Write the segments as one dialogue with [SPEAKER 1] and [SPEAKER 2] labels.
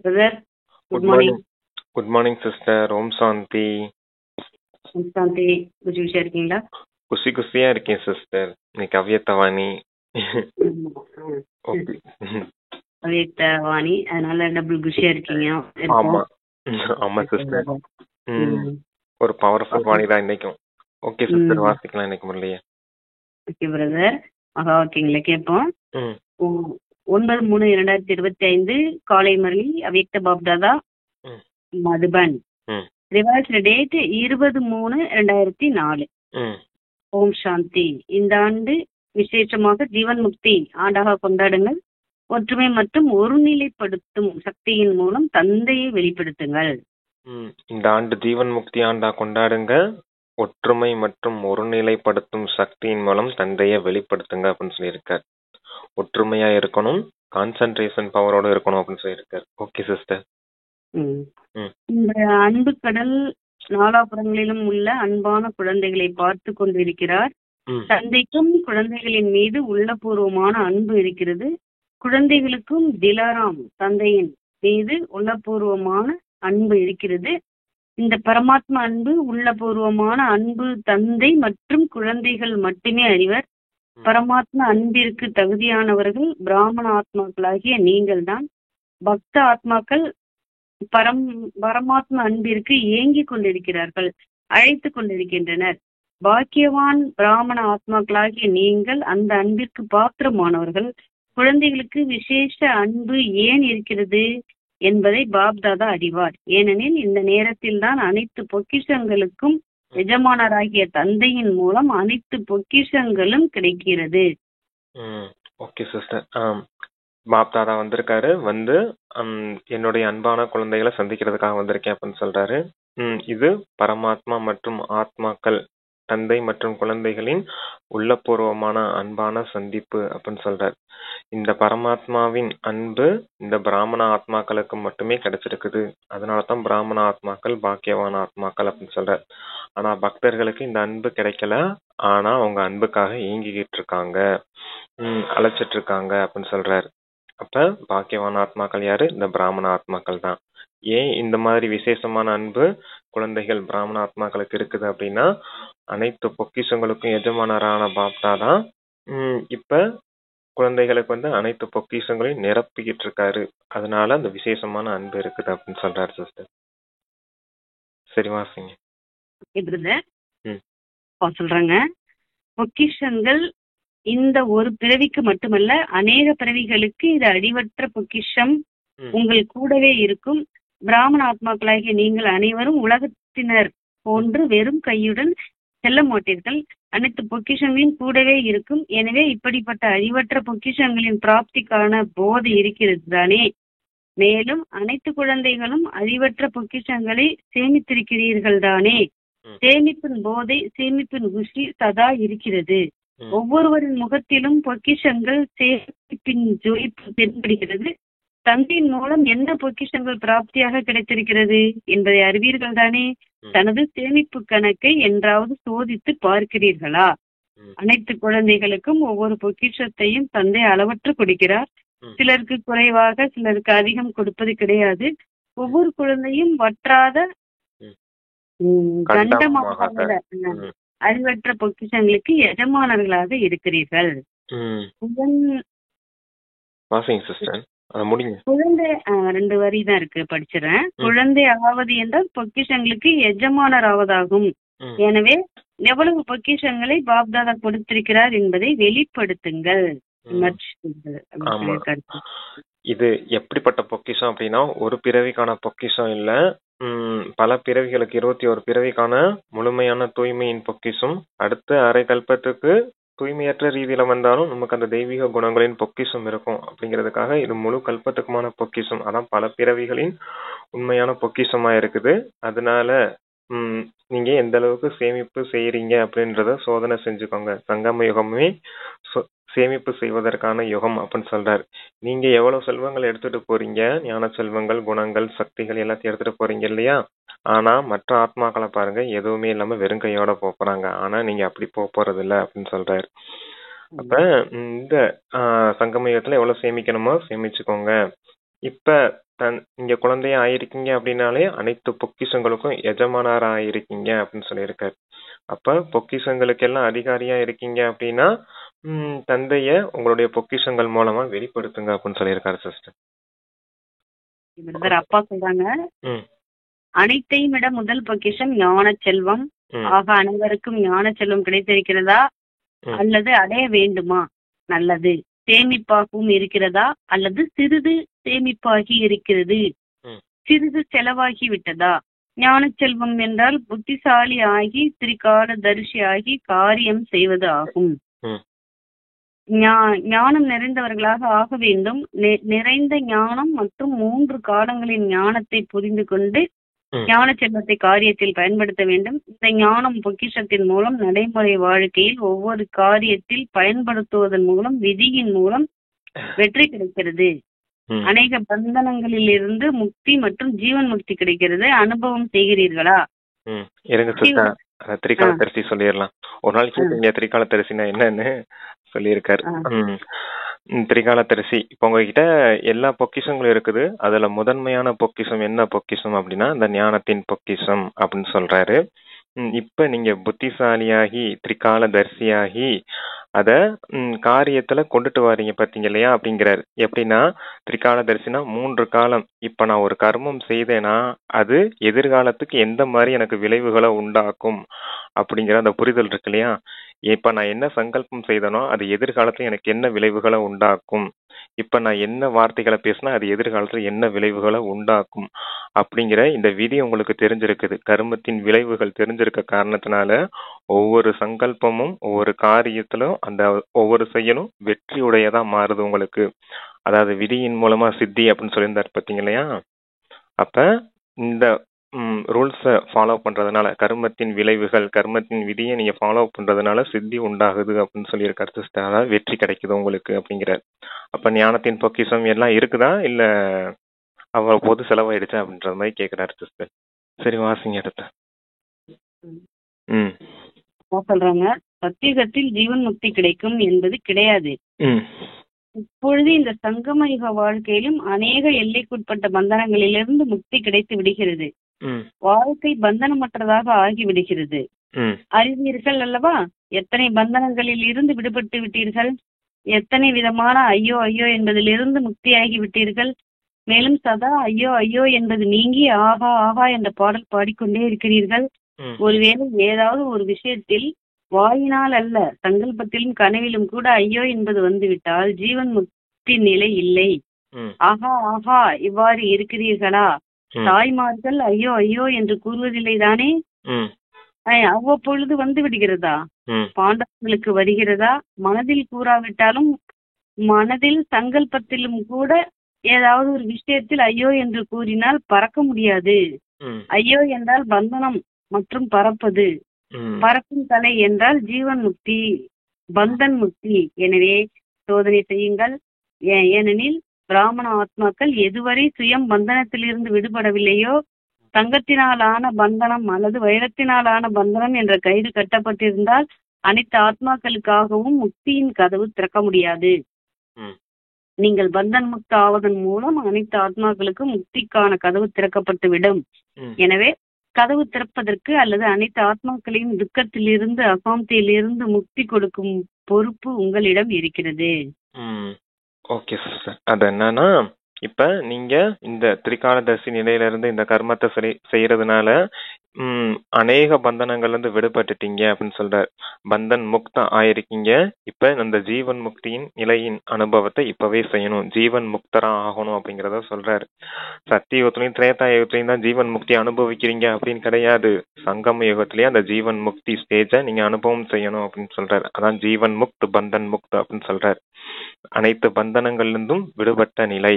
[SPEAKER 1] Brother, good
[SPEAKER 2] good
[SPEAKER 1] morning.
[SPEAKER 2] Morning. Good morning sister. ஓம் சாந்தி.
[SPEAKER 1] சாந்தி, குஷி குஷியா இருக்கீங்களா?
[SPEAKER 2] குஷி குஷியா இருக்கேன் சிஸ்டர். இன்னைக்கு அவ்யத்தவாணி. ஓகே.
[SPEAKER 1] அவ்யக்த வாணி, அதனால டபுள் குஷியா இருக்கீங்க.
[SPEAKER 2] ஆமா ஆமா சிஸ்டர். ஒரு பவர்ஃபுல் வாணி தான் இன்னைக்கும். ஓகே சிஸ்டர், வாசிக்கலாம் இன்னைக்கு முரளியே.
[SPEAKER 1] ஓகே பிரதர், மகா வாக்கியங்களை கேட்போம்.
[SPEAKER 2] ம்
[SPEAKER 1] 9/3/2025 காலை முரளி அவ்யக்த பாப்தாதா
[SPEAKER 2] ம்
[SPEAKER 1] மதுபன்.
[SPEAKER 2] ம்
[SPEAKER 1] ரிவர்ஸ்டு டேட் 20/3/2004.
[SPEAKER 2] ம்
[SPEAKER 1] ஓம் சாந்தி. இந்த ஆண்டு விசேஷமாக ஜீவன் முக்தி ஆண்டாக கொண்டாடுங்கள். ஒற்றுமை மற்றும் ஒருநிலைப்படுத்தும் சக்தியின் மூலம் தந்தையை வெளிப்படுத்துங்கள்.
[SPEAKER 2] இந்த ஆண்டு ஜீவன் முக்தி ஆண்டா கொண்டாடுங்க. ஒற்றுமை மற்றும் ஒருநிலைப்படுத்தும் சக்தியின் மூலம் தந்தையை வெளிப்படுத்துங்க அப்படின்னு சொல்லியிருக்கார். ஒற்றுமையா இருக்கணும், கான்சென்ட்ரேஷன் பவரோட இருக்கணும் அப்படின்னு சொல்லியிருக்கார். Okay sister.
[SPEAKER 1] இந்த அன்பு கடல் நாலாபுரங்களிலும் உள்ள அன்பான குழந்தைகளை பார்த்து கொண்டிருக்கிறார். தந்தைக்கும் குழந்தைகளின் மீது உள்ளபூர்வமான அன்பு இருக்கிறது. குழந்தைகளுக்கும் திலாராம் தந்தையின் மீது உள்ளபூர்வமான அன்பு இருக்கிறது. இந்த பரமாத்மா அன்பு, உள்ளபூர்வமான அன்பு தந்தை மற்றும் குழந்தைகள் மட்டுமே அறிவர். பரமாத்மா அன்பிற்கு தகுதியானவர்கள் பிராமண ஆத்மாக்களாகிய நீங்கள் தான். பக்த ஆத்மாக்கள் பரமாத்மா அன்பிற்கு ஏங்கிக் கொண்டிருக்கிறார்கள், அழைத்து கொண்டிருக்கின்றனர். பாக்கியவான் பிராமண ஆத்மாக்களாகிய நீங்கள் அந்த அன்பிற்கு பாத்திரமானவர்கள். குழந்தைகளுக்கு விசேஷ அன்பு ஏன் இருக்கிறது என்பதை பாப்தாதா அறிவார். ஏனெனில் இந்த நேரத்தில் தான் அனைத்து பொக்கிஷங்களுக்கும் எஜமானராகிய தந்தையின் மூலம் அனைத்து பொக்கிஷங்களும் கிடைக்கிறது.
[SPEAKER 2] Okay sister. பாப்தாதா வந்திருக்காரு. வந்து என்னுடைய அன்பான குழந்தைகளை சந்திக்கிறதுக்காக வந்திருக்கேன் அப்படின்னு சொல்றாரு. இது பரமாத்மா மற்றும் ஆத்மாக்கள், தந்தை மற்றும் குழந்தைகளின் உள்ளபூர்வமான அன்பான சந்திப்பு அப்படின்னு சொல்றாரு. இந்த பரமாத்மாவின் அன்பு இந்த பிராமண ஆத்மாக்களுக்கு மட்டுமே கிடைச்சிருக்குது. அதனாலதான் பிராமண ஆத்மாக்கள் பாக்கியவான ஆத்மாக்கள் அப்படின்னு சொல்றாரு. ஆனா பக்தர்களுக்கு இந்த அன்பு கிடைக்கல. ஆனா அவங்க அன்புக்காக ஏங்கிக்கிட்டு இருக்காங்க, அழைச்சிட்டு இருக்காங்க அப்படின்னு சொல்றாரு. அப்ப பாக்கியவான ஆத்மாக்கள் யாரு? இந்த பிராமண ஆத்மாக்கள் தான். ஏன் இந்த மாதிரி விசேஷமான அன்பு குழந்தைகள் பிராமண ஆத்மாக்களுக்கு இருக்குது அப்படின்னா, அனைத்து பொக்கிஷங்களுக்கும் எஜமானரான பாப்தாதான் இப்ப குழந்தைகளுக்கு வந்து அனைத்து பொக்கிஷங்களையும் நிரப்பிக்கிட்டு இருக்காரு. அதனால அந்த விசேஷமான அன்பு இருக்குது அப்படின்னு சொல்றாரு சிஸ்டர். சரி வாசிங்க.
[SPEAKER 1] சொல்றாங்க, பொக்கிஷங்கள் இந்த ஒரு பிறவிக்கு மட்டுமல்ல, அநேக பிறவிகளுக்கு இது அடிவற்ற பொக்கிஷம் உங்கள் கூடவே இருக்கும். பிராமண ஆத்மாக்களாகிய நீங்கள் அனைவரும் உலகத்தினர் போன்று வெறும் கையுடன் செல்ல மாட்டீர்கள். அனைத்து பொக்கிஷங்களையும் கூடவே இருக்கும். எனவே இப்படிப்பட்ட அழிவற்ற பொக்கிஷங்களின் பிராப்திக்கான போதை இருக்கிறது தானே. மேலும் அனைத்து குழந்தைகளும் அழிவற்ற பொக்கிஷங்களை சேமித்திருக்கிறீர்கள் தானே. சேமிப்பின் போதை, சேமிப்பின் குஷி சதா இருக்கிறது. ஒவ்வொருவரின் முகத்திலும் பொக்கிஷங்கள் சேமிப்பின் ஜொலிப்பு தென்படுகிறது. தந்தையின் மூலம் என்ன பொக்கிஷங்கள் பிராப்தியாக கிடைத்திருக்கிறது என்பதை அறிவீர்கள் தானே. தனது சேமிப்பு கணக்கை என்றாவது சோதித்து பார்க்கிறீர்களா? அனைத்து குழந்தைகளுக்கும் ஒவ்வொரு பொக்கிஷத்தையும் தந்தை அளவற்று கொடுக்கிறார். சிலருக்கு குறைவாக, சிலருக்கு அதிகம் கொடுப்பது கிடையாது. ஒவ்வொரு குழந்தையும் வற்றாத கண்டமாக அறிவற்ற பொக்கிஷங்களுக்கு எஜமானர்களாக இருக்கிறீர்கள். குழந்தை 2 வரி தான் இருக்கு, படிச்சிடறேன். குழந்தை ஆவது என்றால் பொக்கிஷங்களுக்கு எஜமானர் ஆவதாகும். எனவே எவ்வளவு பொக்கிஷங்களை பாப்தாதா கொடுத்திருக்கிறார் என்பதை வெளிப்படுத்துங்கள்.
[SPEAKER 2] இது எப்படிப்பட்ட பொக்கிஷம் அப்படின்னா, ஒரு பிறவிக்கான பொக்கிஷம் இல்ல, பல பிறவிகளுக்கு 21 பிறவிக்கான முழுமையான தூய்மையின் பொக்கிஷம். அடுத்த அரை கல்பத்துக்கு தூய்மையற்ற ரீதியில வந்தாலும் நமக்கு அந்த தெய்வீக குணங்களின் பொக்கிஷம் இருக்கும் அப்படிங்கிறதுக்காக இது முழு கல்பத்துக்குமான பொக்கிஷம். அதான் பல பிறவிகளின் உண்மையான பொக்கிஷமா இருக்குது. அதனால நீங்க எந்த அளவுக்கு சேமிப்பு செய்யறீங்க அப்படின்றத சோதனை செஞ்சுக்கோங்க. சங்கம யுகமே சேமிப்பு செய்வதற்கான யுகம் அப்படின்னு சொல்றாரு. நீங்க எவ்வளவு செல்வங்கள் எடுத்துட்டு போறீங்க, ஞான செல்வங்கள், குணங்கள், சக்திகள் எல்லாத்தையும் எடுத்துட்டு போறீங்க இல்லையா? ஆனா மற்ற ஆத்மாக்களை பாருங்க, எதுவுமே இல்லாம வெறும் கையோட போறாங்க. ஆனா நீங்க அப்படி போறது இல்லை அப்படின்னு சொல்றாரு. அப்ப இந்த சங்கம யுகத்துல எவ்வளவு சேமிக்கணுமோ சேமிச்சுக்கோங்க. இப்ப இங்க குழந்தையா ஆயிருக்கீங்க அப்படின்னாலே அனைத்து பொக்கிஷங்களுக்கும் எஜமானரா ஆயிருக்கீங்க அப்படின்னு சொல்லியிருக்காரு. அப்ப பொக்கிஷங்களுக்கு எல்லாம் அதிகாரியா இருக்கீங்க அப்படின்னா தந்தைய உங்களுடைய பொக்கிஷங்கள் மூலமா வெளிப்படுத்துங்க அப்படின்னு சொல்லியிருக்காரு சிஸ்டர்.
[SPEAKER 1] பிரதர் அப்பா சொல்றாங்க,
[SPEAKER 2] ம்
[SPEAKER 1] அனைத்தையும் விட முதல் பொக்கிஷம் ஞான செல்வம்.
[SPEAKER 2] ம்
[SPEAKER 1] ஆக அனைவருக்கும் ஞான செல்வம் கிடைத்திருக்கிறதா
[SPEAKER 2] ம்
[SPEAKER 1] அல்லது அடைய வேண்டுமா? நல்லது. சேமிப்பாகவும் இருக்கிறதா அல்லது சிறிது சேமிப்பாகி இருக்கிறது,
[SPEAKER 2] ம்
[SPEAKER 1] சிறிது செலவாகி விட்டதா? ஞான செல்வம் என்றால் புத்திசாலி ஆகி திரிகால தரிசி ஆகி காரியம் செய்வது ஆகும்.
[SPEAKER 2] ம்
[SPEAKER 1] ஞானம் நிறைந்தவர்களாக ஆக வேண்டும். நிறைந்த ஞானம் மற்றும் 3 காலங்களின் ஞானத்தை புரிந்து கொண்டு
[SPEAKER 2] ம்
[SPEAKER 1] ஞான செல்வத்தை காரியத்தில் பயன்படுத்த வேண்டும். இந்த ஞானம் பொக்கிஷத்தின் மூலம் நடைமுறை வாழ்க்கையில் ஒவ்வொரு காரியத்தில் பயன்படுத்துவதன் மூலம் விதியின் மூலம் வெற்றி கிடைக்கிறது.
[SPEAKER 2] ம்
[SPEAKER 1] அநேக பந்தனங்களில் இருந்து முக்தி மற்றும் ஜீவன் முக்தி கிடைக்கிறது. அனுபவம் செய்கிறீர்களா?
[SPEAKER 2] ம் இருங்க சிஸ்டர், திரிகால தரிசி சொல்லிடலாம். ஒரு நாள் கேட்டீங்க திரிகால தரிசினா என்னன்னு சொல்லியிருக்காரு. திரிகால தரிசி இப்போ உங்ககிட்ட எல்லா பொக்கிஷங்களும் இருக்குது. அதுல முதன்மையான பொக்கிஷம் என்ன பொக்கிஷம் அப்படின்னா இந்த ஞானத்தின் பொக்கிஷம் அப்படின்னு சொல்றாரு. இப்ப நீங்க புத்திசாலியாகி திரிகால தரிசியாகி அத காரியத்துல கொண்டுட்டு வாரீங்க பாத்தீங்க இல்லையா அப்படிங்கிறாரு. எப்படின்னா திரிகால தரிசினா 3 காலம். இப்ப நான் ஒரு கர்மம் செய்தேன்னா அது எதிர்காலத்துக்கு எந்த மாதிரி எனக்கு விளைவுகளை உண்டாக்கும் அப்படிங்கிற அந்த புரிதல் இருக்கு இல்லையா. இப்ப நான் என்ன சங்கல்பம் செய்தனோ அது எதிர்காலத்துல எனக்கு என்ன விளைவுகளை உண்டாக்கும், இப்ப நான் என்ன வார்த்தைகளை பேசினா அது எதிர்காலத்துல என்ன விளைவுகளை உண்டாக்கும் அப்படிங்கிற இந்த விதி உங்களுக்கு தெரிஞ்சிருக்குது. கர்மத்தின் விளைவுகள் தெரிஞ்சிருக்க காரணத்தினால ஒவ்வொரு சங்கல்பமும் ஒவ்வொரு காரியத்திலும் அந்த ஒவ்வொரு செயலும் வெற்றியுடையதா மாறுது உங்களுக்கு. அதாவது விதியின் மூலமா சித்தி அப்படின்னு சொல்லியிருந்தாரு பார்த்தீங்க இல்லையா. அப்ப இந்த ரூல்ஸை ஃபாலோ பண்றதுனால கர்மத்தின் விளைவுகள் கர்மத்தின் விதியை நீங்க ஃபாலோ பண்றதுனால சித்தி உண்டாகுது அப்படின்னு சொல்லியிருக்காரு சிஸ்டர். அதாவது வெற்றி கிடைக்குது உங்களுக்கு அப்படிங்கிறார். அப்ப ஞானத்தின் பொக்கிஷம் எல்லாம் இருக்குதா இல்ல அவ்வளவு செலவாயிடுச்சா அப்படின்ற மாதிரி கேட்கிறாரு சிஸ்டர். சரி வாசிங்க அடுத்த.
[SPEAKER 1] சொல்றாங்க, சத்தியுகத்தில் ஜீவன் முக்தி கிடைக்கும் என்பது கிடையாது. இப்பொழுது இந்த சங்கம யுக வாழ்க்கையிலும் அநேக எல்லைக்குட்பட்ட பந்தனங்களிலிருந்து முக்தி கிடைத்து விடுகிறது. வாழ்க்கை பந்தனமற்றதாக ஆகிவிடுகிறது. அறிவீர்கள் அல்லவா? எத்தனை பந்தனங்களில் இருந்து விடுபட்டு விட்டீர்கள், எத்தனை விதமான ஐயோ ஐயோ என்பதிலிருந்து முக்தியாகி விட்டீர்கள். மேலும் சதா ஐயோ ஐயோ என்பது நீங்கி ஆஹா ஆஹா என்ற பாடல் பாடிக்கொண்டே இருக்கிறீர்கள். ஒருவேளை ஏதாவது ஒரு விஷயத்தில் வாயினால் அல்ல சங்கல்பத்திலும் கனவிலும் கூட ஐயோ என்பது வந்துவிட்டால் ஜீவன் முக்தி நிலை இல்லை. ஆஹா ஆஹா இவ்வாறு இருக்கிறீர்களா? தாய்மார்கள் ஐயோ ஐயோ என்று கூறுவதில்லை தானே? அவ்வப்பொழுது வந்து விடுகிறதா? பாண்டவர்களுக்கு வருகிறதா? மனதில் கூறாவிட்டாலும் மனதில் சங்கல்பத்திலும் கூட ஏதாவது ஒரு விஷயத்தில் ஐயோ என்று கூறினால் பறக்க முடியாது. ஐயோ என்றால் பந்தனம் மற்றும் பறப்பது. பறக்கும் தலை என்றால் ஜீவன் முக்தி, பந்தன் முக்தி. எனவே சோதனை செய்யுங்கள். ஏனெனில் பிராமண ஆத்மாக்கள் எதுவரை சுயம் பந்தனத்திலிருந்து விடுபடவில்லையோ, தங்கத்தினாலான பந்தனம் அல்லது வைரத்தினாலான பந்தனம் என்ற கயிறு கட்டப்பட்டிருந்தால் அனைத்து ஆத்மாக்களுக்காகவும் முக்தியின் கதவு திறக்க முடியாது. நீங்கள் பந்தன் முக்த ஆவதன் மூலம் அனைத்து ஆத்மாக்களுக்கும் முக்திக்கான கதவு திறக்கப்பட்டு விடும். எனவே கதவு திறப்பதற்கு அல்லது அனைத்து ஆத்மாக்களையும் துக்கத்திலிருந்து அசாந்தியிலிருந்து முக்தி கொடுக்கும் பொறுப்பு உங்களிடம் இருக்கிறது.
[SPEAKER 2] Okay sister. அது என்னன்னா இப்ப நீங்க இந்த திரிகாலதர்சி நிலையில இருந்து இந்த கர்மத்தை செய்யறதுனால அநேக பந்தனங்கள்ல இருந்து விடுபட்டுட்டீங்க அப்படின்னு சொல்றாரு. பந்தன் முக்தம் ஆயிருக்கீங்க. இப்ப இந்த ஜீவன் முக்தியின் நிலையின் அனுபவத்தை இப்பவே செய்யணும், ஜீவன் முக்தரா ஆகணும் அப்படிங்கிறத சொல்றாரு. சத்திய யுகத்திலையும் திரேதா யுகத்திலையும் தான் ஜீவன் முக்தி அனுபவிக்கிறீங்க அப்படின்னு கிடையாது. சங்கம யுகத்திலேயே அந்த ஜீவன் முக்தி ஸ்டேஜை நீங்க அனுபவம் செய்யணும் அப்படின்னு சொல்றாரு. அதான் ஜீவன் முக்த் பந்தன் முக்த் அப்படின்னு சொல்றாரு. அனைத்து பந்தனங்கள்ல இருந்தும் விடுபட்ட நிலை.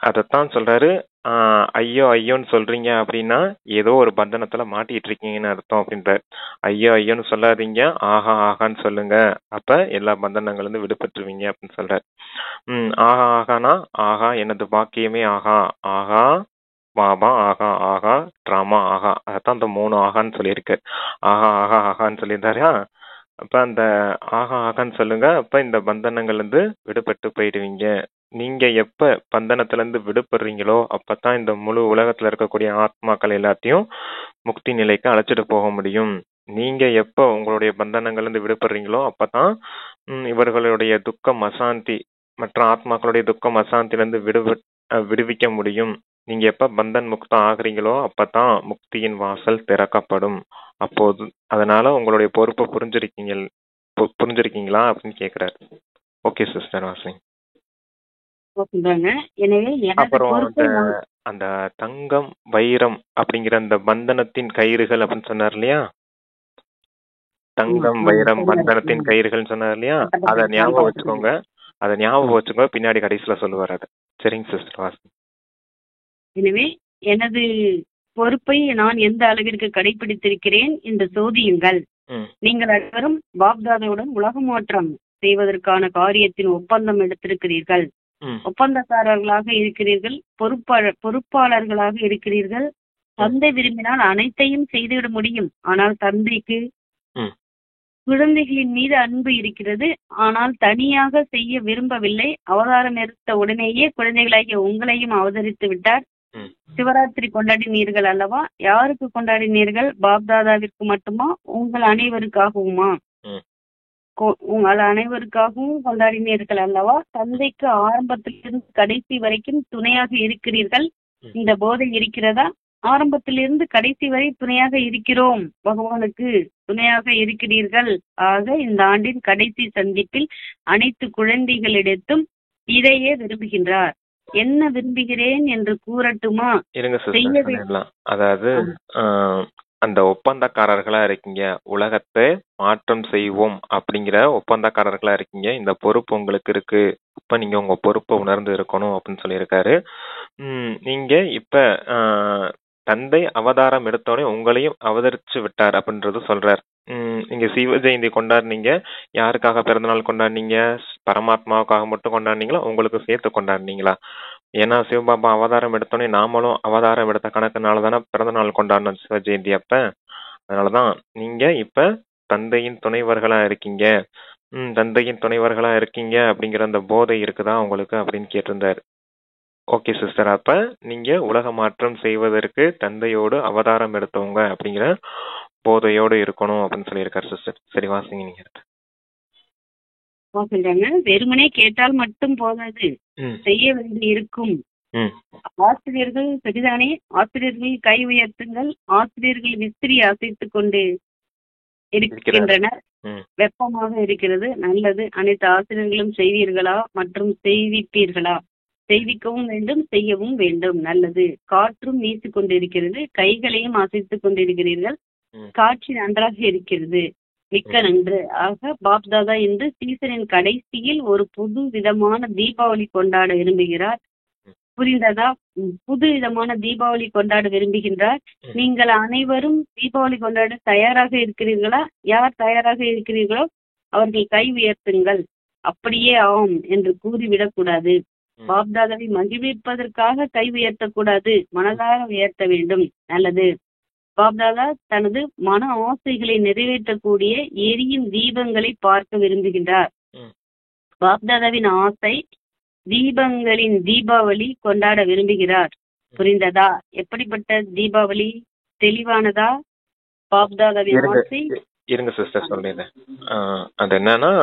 [SPEAKER 2] அதத்தான் சொல்றாரு. ஐயோ ஐயோன்னு சொல்றீங்க அப்படின்னா ஏதோ ஒரு பந்தனத்துல மாட்டிட்டு இருக்கீங்கன்னு அர்த்தம் அப்படின்றாரு. ஐயோ ஐயோன்னு சொல்லாதீங்க, ஆஹா ஆகான்னு சொல்லுங்க, அப்ப எல்லா பந்தனங்கள்ல இருந்து விடுபட்டுருவீங்க அப்படின்னு சொல்றாரு. ஆஹா ஆகானா ஆகா எனது பாக்கியமே ஆகா, ஆகா பாபா ஆகா, ஆகா டிராமா ஆகா. அதான் அந்த 3 ஆகான்னு சொல்லியிருக்கு. ஆகா ஆகா ஆகான்னு சொல்லியிருந்தாரா. அப்ப அந்த ஆகா ஆகான்னு சொல்லுங்க, அப்ப இந்த பந்தனங்கள்ல இருந்து விடுபட்டு போயிடுவீங்க நீங்க எப்ப பந்தனத்துல இருந்து விடுபடுறீங்களோ அப்பதான் இந்த முழு உலகத்துல இருக்கக்கூடிய ஆத்மாக்கள் எல்லாத்தையும் முக்தி நிலைக்கு அழைச்சிட்டு போக முடியும். நீங்க எப்ப உங்களுடைய பந்தனங்கள்ல இருந்து விடுபடுறீங்களோ அப்பதான் இவர்களுடைய துக்கம் அசாந்தி மற்ற ஆத்மாக்களுடைய துக்கம் அசாந்தில இருந்து விடுவிக்க முடியும். நீங்க எப்ப பந்தன் முக்தம் ஆகுறீங்களோ அப்பதான் முக்தியின் வாசல் திறக்கப்படும். அப்போது அதனால உங்களுடைய பொறுப்பை புரிஞ்சிருக்கீங்களா அப்படின்னு கேக்குறாரு. Okay sister washing.
[SPEAKER 1] சொல்றாங்க. எனவே எனது
[SPEAKER 2] அப்புறம்
[SPEAKER 1] பொறுப்பை
[SPEAKER 2] அந்த தங்கம் வைரம் அப்படிங்கிற அந்த பந்தனத்தின் கயிறுகள் அப்படின்னு சொன்னார் இல்லையா, தங்கம் வைரம் பந்தனத்தின் கயிறுகள் சொன்னார் இல்லையா, அதை ஞாபகம் வச்சுக்கோங்க. அதை ஞாபகம் வச்சுக்கோங்க, பின்னாடி கடைசியில சொல்லுவார் அது. சரிங்க சிஸ்டர் வாசி.
[SPEAKER 1] எனவே எனது பொறுப்பை நான் எந்த அளவிற்கு கடைபிடித்திருக்கிறேன் என்று சோதியுங்கள். நீங்கள் அனைவரும் பாப்தாதாவுடன் உலக மாற்றம் செய்வதற்கான காரியத்தின் ஒப்பந்தம் எடுத்திருக்கிறீர்கள். ஒப்பந்தக்காரர்களாக இருக்கிறீர்கள், பொறுப்பாளர்களாக இருக்கிறீர்கள். தந்தை விரும்பினால் அனைத்தையும் செய்துவிட முடியும். ஆனால் தந்தைக்கு குழந்தைகளின் மீது அன்பு இருக்கிறது. ஆனால் தனியாக செய்ய விரும்பவில்லை. அவதாரம் எடுத்த உடனேயே குழந்தைகளாகிய உங்களையும் அவதரித்து விட்டார். சிவராத்திரி கொண்டாடினீர்கள் அல்லவா? யாருக்கு கொண்டாடினீர்கள்? பாப்தாதாவிற்கு மட்டுமா? உங்கள் அனைவருக்காகவுமா? உங்கள் அனைவருக்காகவும் கொண்டாடினீர்கள் அல்லவா? தந்தைக்கு ஆரம்பத்திலிருந்து கடைசி வரைக்கும் துணையாக இருக்கிறீர்கள். இந்த போதை இருக்கிறதா? ஆரம்பத்திலிருந்து கடைசி வரை துணையாக இருக்கிறோம். பகவானுக்கு துணையாக இருக்கிறீர்கள். ஆக இந்த ஆண்டின் கடைசி சந்திப்பில் அனைத்து குழந்தைகளிடத்தும் இதையே விரும்புகின்றார். என்ன விரும்புகிறேன் என்று கூறட்டுமா?
[SPEAKER 2] அதாவது அந்த ஒப்பந்தக்காரர்களா இருக்கீங்க, உலகத்தை மாற்றம் செய்வோம் அப்படிங்கிற ஒப்பந்தக்காரர்களா இருக்கீங்க. இந்த பொறுப்பு உங்களுக்கு இருக்கு. இப்ப நீங்க உங்க பொறுப்பை உணர்ந்து இருக்கணும் அப்படின்னு சொல்லியிருக்காரு. நீங்க இப்ப தந்தை அவதாரம் எடுத்தோடனே உங்களையும் அவதரிச்சு விட்டார் அப்படின்றது சொல்றார். நீங்க சிவ ஜெயந்தி கொண்டாடுனீங்க. யாருக்காக பிறந்தநாள் கொண்டாடுனீங்க? பரமாத்மாவுக்காக மட்டும் கொண்டாடுனீங்களா, உங்களுக்கு சேர்த்து கொண்டாடுனீங்களா? ஏன்னா சிவபாபா அவதாரம் எடுத்தோடனே நாமளும் அவதாரம் எடுத்த கணக்குனால தானே பிறந்த நாள் கொண்டாடணும் சிவ ஜெயந்தி அப்ப. அதனாலதான் நீங்க இப்ப தந்தையின் துணைவர்களா இருக்கீங்க. தந்தையின் துணைவர்களா இருக்கீங்க அப்படிங்கிற அந்த போதை இருக்குதா உங்களுக்கு அப்படின்னு கேட்டிருந்தாரு. ஓகே சிஸ்டர், அப்ப நீங்க உலக மாற்றம் செய்வதற்கு தந்தையோடு அவதாரம் எடுத்தவங்க அப்படிங்கிற போதையோடு இருக்கணும் அப்படின்னு சொல்லியிருக்காரு சிஸ்டர். சரி வாசிங்க நீங்க.
[SPEAKER 1] வெறுமனே கேட்டால் மட்டும் போதாது, செய்ய வேண்டி இருக்கும். ஆசிரியர்கள் சரிதானே? ஆசிரியர்கள் கை உயர்த்துங்கள். ஆசிரியர்கள் விசிறி அசைத்துக் கொண்டு இருக்கின்றனர். வெப்பமாக இருக்கிறது. நல்லது. அனைத்து ஆசிரியர்களும் செய்வீர்களா மற்றும் செய்விப்பீர்களா? செய்விக்கவும் வேண்டும், செய்யவும் வேண்டும். நல்லது. காற்றும் வீசிக் கொண்டிருக்கிறது. கைகளையும் அசைத்துக் கொண்டிருக்கிறீர்கள். காட்சி நன்றாக இருக்கிறது. மிக்க நன்று. ஆக பாப்தாதா இன்று சீசனின் கடைசியில் ஒரு புது விதமான தீபாவளி கொண்டாட விரும்புகிறார். புரிந்ததா? புது விதமான தீபாவளி கொண்டாட விரும்புகின்றார். நீங்கள் அனைவரும் தீபாவளி கொண்டாட தயாராக இருக்கிறீர்களா? யார் தயாராக இருக்கிறீர்களோ அவர்கள் கை உயர்த்துங்கள். அப்படியே ஆம் என்று கூறிவிடக்கூடாது. பாப்தாதாவை மகிழ்விப்பதற்காக கை உயர்த்தக்கூடாது, மனதாக உயர்த்த வேண்டும். நல்லது. பாப்தாதா தனது மன ஆசைகளை நிறைவேற்றக்கூடிய எரியும் தீபங்களை பார்க்க விரும்புகின்றார். பாப்தாதாவின் ஆசை தீபங்களின் தீபாவளி கொண்டாட விரும்புகிறார். புரிந்ததா? எப்படிப்பட்ட தீபாவளி? தெளிவானதா? பாப்தாதாவின் ஆசை
[SPEAKER 2] இருங்க சிஸ்டர் சொல்றேன். அது என்னன்னா,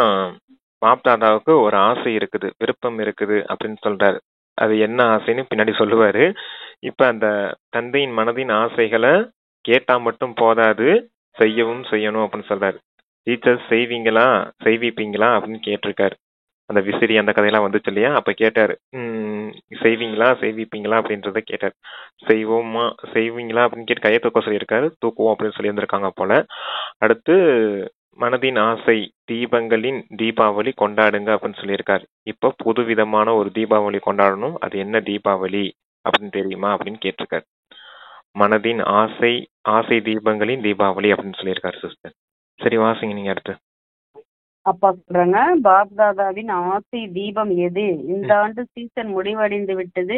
[SPEAKER 2] பாப்தாதாவுக்கு ஒரு ஆசை இருக்குது, விருப்பம் இருக்குது அப்படின்னு சொல்றாரு. அது என்ன ஆசைன்னு பின்னாடி சொல்லுவாரு. இப்ப அந்த தந்தையின் மனதின் ஆசைகளை கேட்டா மட்டும் போதாது, செய்யவும் செய்யணும் அப்படின்னு சொல்றாரு. டீச்சர்ஸ் செய்வீங்களா அப்படின்னு கேட்டிருக்காரு. அந்த விசிறி அந்த கதையெல்லாம் வந்துச்சு இல்லையா, அப்ப கேட்டாரு, செய்விப்பீங்களா அப்படின்றத கேட்டாரு. செய்வீங்களா அப்படின்னு கேட்டு கையை தூக்க சொல்லியிருக்காரு. தூக்குவோம் அப்படின்னு சொல்லி இருந்திருக்காங்க போல. அடுத்து மனதின் ஆசை தீபங்களின் தீபாவளி கொண்டாடுங்க அப்படின்னு சொல்லியிருக்காரு. இப்போ புதுவிதமான ஒரு தீபாவளி கொண்டாடணும். அது என்ன தீபாவளி அப்படின்னு தெரியுமா அப்படின்னு கேட்டிருக்காரு. மனதின் ஆசை தீபங்களின் தீபாவளி அப்படின்னு சொல்லியிருக்காரு சிஸ்டர். சரி வாசிங்க நீங்க அடுத்து.
[SPEAKER 1] அப்பா சொல்றாங்க, பாப்தாதாவின் ஆசை தீபம் எது? இந்த ஆண்டு சீசன் முடிவடைந்து விட்டது.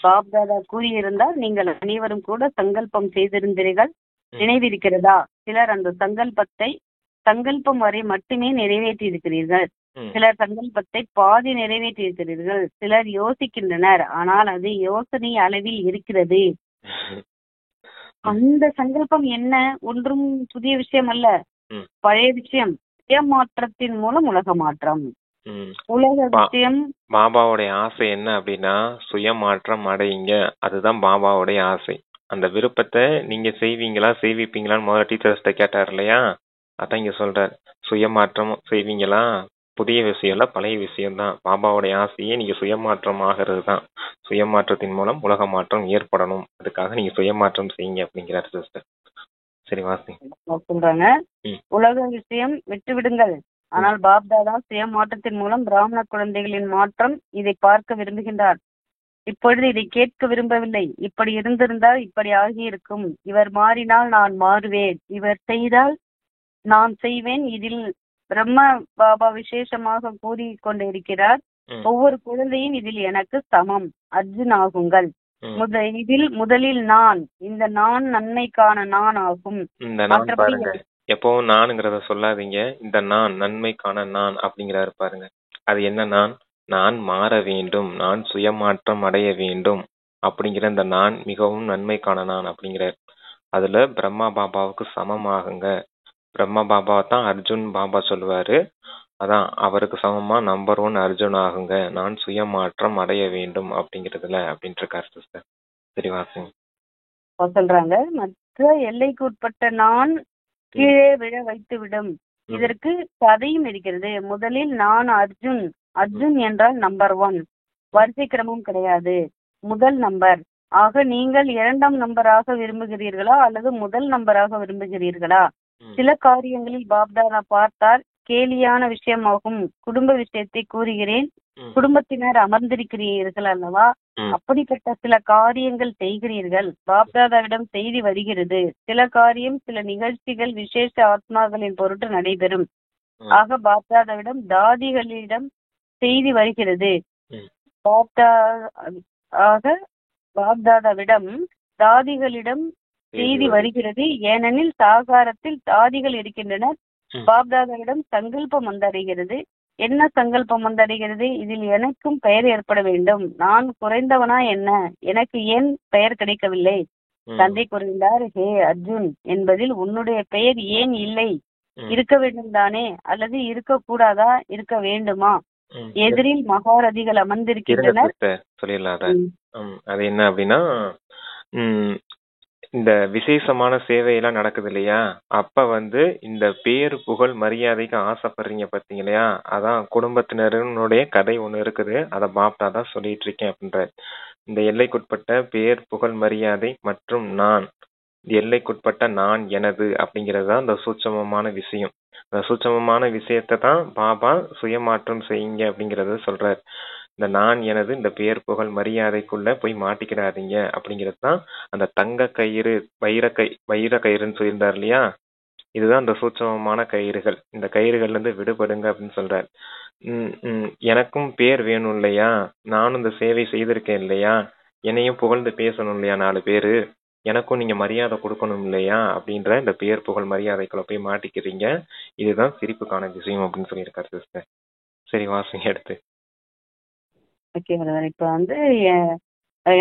[SPEAKER 1] பாப்தாதா கூறியிருந்தால் நீங்கள் அனைவரும் கூட சங்கல்பம் செய்திருந்தீர்கள். நினைவிருக்கிறதா? சிலர் அந்த சங்கல்பம் வரை மட்டுமே நிறைவேற்றி இருக்கிறீர்கள்.
[SPEAKER 2] ம்.
[SPEAKER 1] சிலர் சங்கல்பத்தை பாதி நிறைவேற்றியிருக்கிறீர்கள். சிலர் யோசிக்கின்றனர், ஆனால் அது யோசனை அளவில் இருக்கிறது. அந்த சங்கல்பம் என்ன? ஒன்றும் புதிய விஷயம் அல்ல,
[SPEAKER 2] ம்.
[SPEAKER 1] பழைய விஷயம். ஏமாற்றத்தின் மூலம் உலக மாற்றம்.
[SPEAKER 2] ம்.
[SPEAKER 1] உலக
[SPEAKER 2] பா-
[SPEAKER 1] விஷயம்
[SPEAKER 2] பாபாவுடைய ஆசை என்ன அப்படின்னா சுயமாற்றம் அடையுங்க. அதுதான் பாபாவுடைய ஆசை. அந்த விருப்பத்தை நீங்க செய்வீங்களா செய்விப்பீங்களான்னு முதல்ல டீச்சர்ஸ்ட கேட்டார் இல்லையா? அதான் இங்க சொல்றார். சுயமாற்றம் செய்வீங்களா? புதிய விஷயம் இல்ல, பழைய விஷயம்தான். பாபாவுடைய ஆசையே நீங்க சுயமாற்றம் ஆகிறது தான். சுயமாற்றத்தின் மூலம் உலக மாற்றம் ஏற்படணும். அதுக்காக நீங்க சுயமாற்றம் செய்யுங்க அப்படிங்கிறார் சிஸ்டர். சரி வாசி.
[SPEAKER 1] சொல்றாங்க.
[SPEAKER 2] ம்.
[SPEAKER 1] உலக விஷயம் விட்டுவிடுங்கள். ஆனால் பாப்தாதா சுய மாற்றத்தின் மூலம் பிராமண குழந்தைகளின் மாற்றம் இதை பார்க்க விரும்புகின்றார். இப்பொழுது இதை கேட்க விரும்பவில்லை. இப்படி இருந்திருந்தால் இப்படி ஆகியிருக்கும். இவர் மாறினால் நான் மாறுவேன். இவர் செய்தால் நான் செய்வேன். இதில் பிரம்ம பாபா விசேஷமாக கூறி கொண்டிருக்கிறார்.
[SPEAKER 2] ம்.
[SPEAKER 1] ஒவ்வொரு குழந்தையும் இதில் எனக்கு சமம். அர்ஜுன் ஆகுங்கள்.
[SPEAKER 2] ம்.
[SPEAKER 1] இதில் முதலில் நான். இந்த நான் நன்மைக்கான நான் ஆகும்.
[SPEAKER 2] இந்த நான்
[SPEAKER 1] மற்றபடி
[SPEAKER 2] பாருங்க, எப்பவும் நானுங்கிறத சொல்லாதீங்க. இந்த நான் நன்மைக்கான நான் அப்படிங்கிறாரு பாருங்க. அது என்ன நான்? நான் மாற வேண்டும், நான் சுயமாற்றம் அடைய வேண்டும் அப்படிங்கிற இந்த நான் மிகவும் நன்மைக்கான நான் அப்படிங்கிறார். அதுல பிரம்மா பாபாவுக்கு சமமாகுங்க. பிரம்மா பாபாவை தான் அர்ஜுன் பாபா சொல்லுவாரு. அதான் அவருக்கு சமமா நம்பர் 1 அர்ஜுன் ஆகுங்க. நான் சுயமாற்றம் அடைய வேண்டும் அப்படிங்கிறதுல அப்படின்ட்டு இருக்காரு சிஸ்டர். சரி வாசிங்க.
[SPEAKER 1] சொல்றாங்க. மற்ற எல்லைக்கு உட்பட்ட நான் கீழே விழ வைத்துவிடும். இதற்கு கதையும் இருக்கிறது. முதலில் நான் அர்ஜுன். அர்ஜுன் என்றால் நம்பர் 1. வரிசை கிரமம் கிடையாது, முதல் நம்பர். ஆக நீங்கள் 2ஆம் நம்பராக விரும்புகிறீர்களா அல்லது முதல் நம்பராக விரும்புகிறீர்களா? சில காரியங்களில் பாப்தாதா பார்த்தால் கேலியான விஷயமாகும். குடும்ப விஷயத்தை கூறுகிறேன். குடும்பத்தினர் அமர்ந்திருக்கிறீர்கள் அல்லவா? அப்படிப்பட்ட சில காரியங்கள் செய்கிறீர்கள். பாப்தாதாவிடம் செய்தி வருகிறது. சில காரியம், சில நிகழ்ச்சிகள் விசேஷ ஆத்மாக்களின் பொருட்டு நடைபெறும். ஆக பாப்தாதாவிடம் தாதிகளிடம் செய்தி வருகிறது. பாப்தாதாவிடம் தாதிகளிடம் செய்தி வருகிறது. ஏனெனில் சாகாரத்தில் தாதிகள் இருக்கின்றனர். பாப்தாதாவிடம் சங்கல்பம் வந்தடைகிறது. என்ன சங்கல்பம் வந்தடைகிறது? இதில் எனக்கும் பெயர் ஏற்பட வேண்டும். நான் குறைந்தவனா என்ன? எனக்கு ஏன் பெயர் கிடைக்கவில்லை? தந்தை கூறுகின்றார், ஹே அர்ஜுன் என்பதில் உன்னுடைய பெயர் ஏன் இல்லை? இருக்க வேண்டும் தானே? அல்லது இருக்க கூடாதா? இருக்க வேண்டுமா? எதிரில் மகாரதிகள் அமர்ந்திருக்கின்றனர்.
[SPEAKER 2] சொல்லிடலாம். அது என்ன அப்படின்னா, இந்த விசேஷமான சேவையெல்லாம் நடக்குது இல்லையா? அப்ப இந்த பேர் புகழ் மரியாதைக்கு ஆசைப்படுறீங்க பார்த்தீங்க இல்லையா? அதான் குடும்பத்தினருடைய கதை ஒண்ணு இருக்குது. அதை பாப்தாதா சொல்லிட்டு இருக்கேன் அப்படின்ற. இந்த எல்லைக்குட்பட்ட பேர் புகழ் மரியாதை மற்றும் நான், எல்லைக்குட்பட்ட நான் எனது அப்படிங்கிறது தான் இந்த சூட்சமமான விஷயம். அந்த சூட்சமமான விஷயத்தை தான் பாபா சுயமாற்றம் செய்யுங்க அப்படிங்கறத சொல்றாரு. இந்த நான் எனது இந்த பேர் புகழ் மரியாதைக்குள்ள போய் மாட்டிக்கிறாதீங்க அப்படிங்கிறது தான் அந்த தங்க கயிறு, வைர கயிறுன்னு சொல்லியிருந்தார் இல்லையா? இதுதான் அந்த சூட்சமமான கயிறுகள். இந்த கயிறுகள்ல இருந்து விடுபடுங்க அப்படின்னு சொல்றாரு. எனக்கும் பேர் வேணும் இல்லையா? நானும் இந்த சேவை செய்திருக்கேன் இல்லையா? என்னையும் புகழ்ந்து பேசணும் இல்லையா 4 பேரு? எனக்கும் நீங்க மரியாதை கொடுக்கணும் இல்லையா? அப்படின்ற இந்த பேர் புகழ் மரியாதைக்குள்ள போய் மாட்டிக்கிறீங்க. இதுதான் சிரிப்புக்கான விஷயம் அப்படின்னு சொல்லியிருக்காரு சிஸ்டர். சரி வாசிங்க அடுத்து.
[SPEAKER 1] ஓகே, இப்ப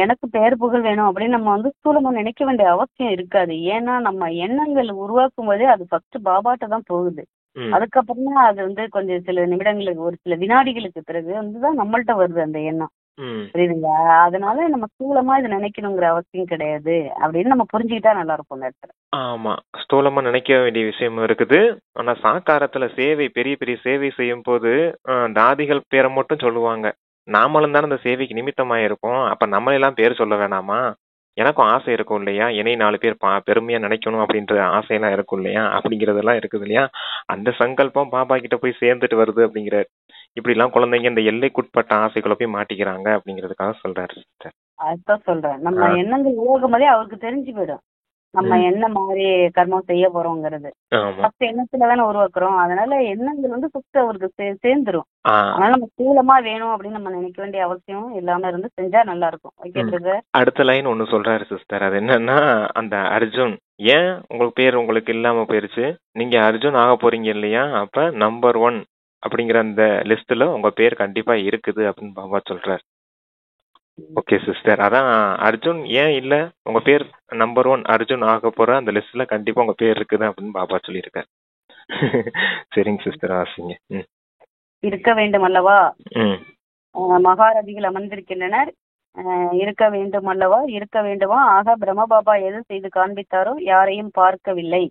[SPEAKER 1] எனக்கு பெயர் புகழ் வேணும் அப்படின்னு நம்ம ஸ்தூலமா நினைக்க வேண்டிய அவசியம் இருக்காது. ஏன்னா நம்ம எண்ணங்கள் உருவாக்கும் போதே அது ஃபர்ஸ்ட் பாபாட்ட தான் போகுது. அதுக்கப்புறம் தான் அது கொஞ்சம் சில நிமிடங்களுக்கு, ஒரு சில வினாடிகளுக்கு பிறகு தான் நம்மள்ட்ட வருது அந்த எண்ணம். புரியுதுங்களா? அதனால நம்ம ஸ்தூலமா இதை நினைக்கணுங்கிற அவசியம் கிடையாது அப்படின்னு நம்ம புரிஞ்சுக்கிட்டா நல்லா இருக்கும் நேரத்துல.
[SPEAKER 2] ஆமா, ஸ்தூலமா நினைக்க வேண்டிய விஷயம் இருக்குது. ஆனா சாக்காரத்துல சேவை, பெரிய பெரிய சேவை செய்யும் போது தாதிகள் பேரை மட்டும் சொல்லுவாங்க. நாமளும் தானே அந்த சேவைக்கு நிமித்தமாயிருக்கோம். அப்ப நம்மளெல்லாம் பேர் சொல்ல வேணாமா? எனக்கும் ஆசை இருக்கும் இல்லையா? என்னை 4 பேர் பெருமையா நினைக்கணும் அப்படின்ற ஆசையெல்லாம் இருக்கும் இல்லையா? அப்படிங்கறதெல்லாம் இருக்குது இல்லையா? அந்த சங்கல்பம் பாபா கிட்ட போய் சேர்ந்துட்டு வருது அப்படிங்கிறார். இப்படி எல்லாம் குழந்தைங்க இந்த எல்லைக்குட்பட்ட ஆசைக்குள்ள போய் மாட்டிக்கிறாங்க அப்படிங்கிறதுக்காக சொல்றாரு.
[SPEAKER 1] அதுதான் சொல்றேன். நம்ம எண்ணங்கள் உருவாகும் போதே அவருக்கு தெரிஞ்சு போயிடும் நம்ம என்ன மாதிரி கர்மம் செய்ய போறோங்கிறது. ஃபர்ஸ்ட் எண்ணத்துல தானே உருவாக்குறோம். அதனால எண்ணங்கள் ஃபர்ஸ்ட் அவருக்கு சேர்ந்துரும். அதனால நம்ம ஸ்தூலமா வேணும் அப்படின்னு நம்ம நினைக்க வேண்டிய அவசியம் இல்லாம இருந்து செஞ்சா நல்லா இருக்கும். ஓகே,
[SPEAKER 2] அடுத்த லைன் ஒண்ணு சொல்றாரு சிஸ்டர். அது என்னன்னா, அந்த அர்ஜுன் ஏன் உங்களுக்கு பேர் உங்களுக்கு இல்லாம போயிருச்சு? நீங்க அர்ஜுன் ஆக போறீங்க இல்லையா? அப்ப நம்பர் 1 அப்படிங்கிற அந்த லிஸ்ட்ல உங்க பேர் கண்டிப்பா இருக்குது அப்படின்னு பாபா சொல்றாரு. ஓகே சிஸ்டர், அதான் அர்ஜுன் ஏன் இல்ல, உங்க பேர் நம்பர் 1 அர்ஜுன் ஆக போற அந்த லிஸ்ட்ல கண்டிப்பா உங்க பேர் இருக்குது அப்படின்னு பாபா சொல்லியிருக்காரு. சரிங்க சிஸ்டர், வாசிங்க.
[SPEAKER 1] இருக்க வேண்டும் அல்லவா?
[SPEAKER 2] ம்
[SPEAKER 1] மகாரதிகள் அமர்ந்திருக்கின்றனர். இருக்க வேண்டும் அல்லவா, இருக்க வேண்டுமா? ஆக பிரம்மபாபா எது செய்து காண்பித்தாரோ யாரையும் பார்க்கவில்லை.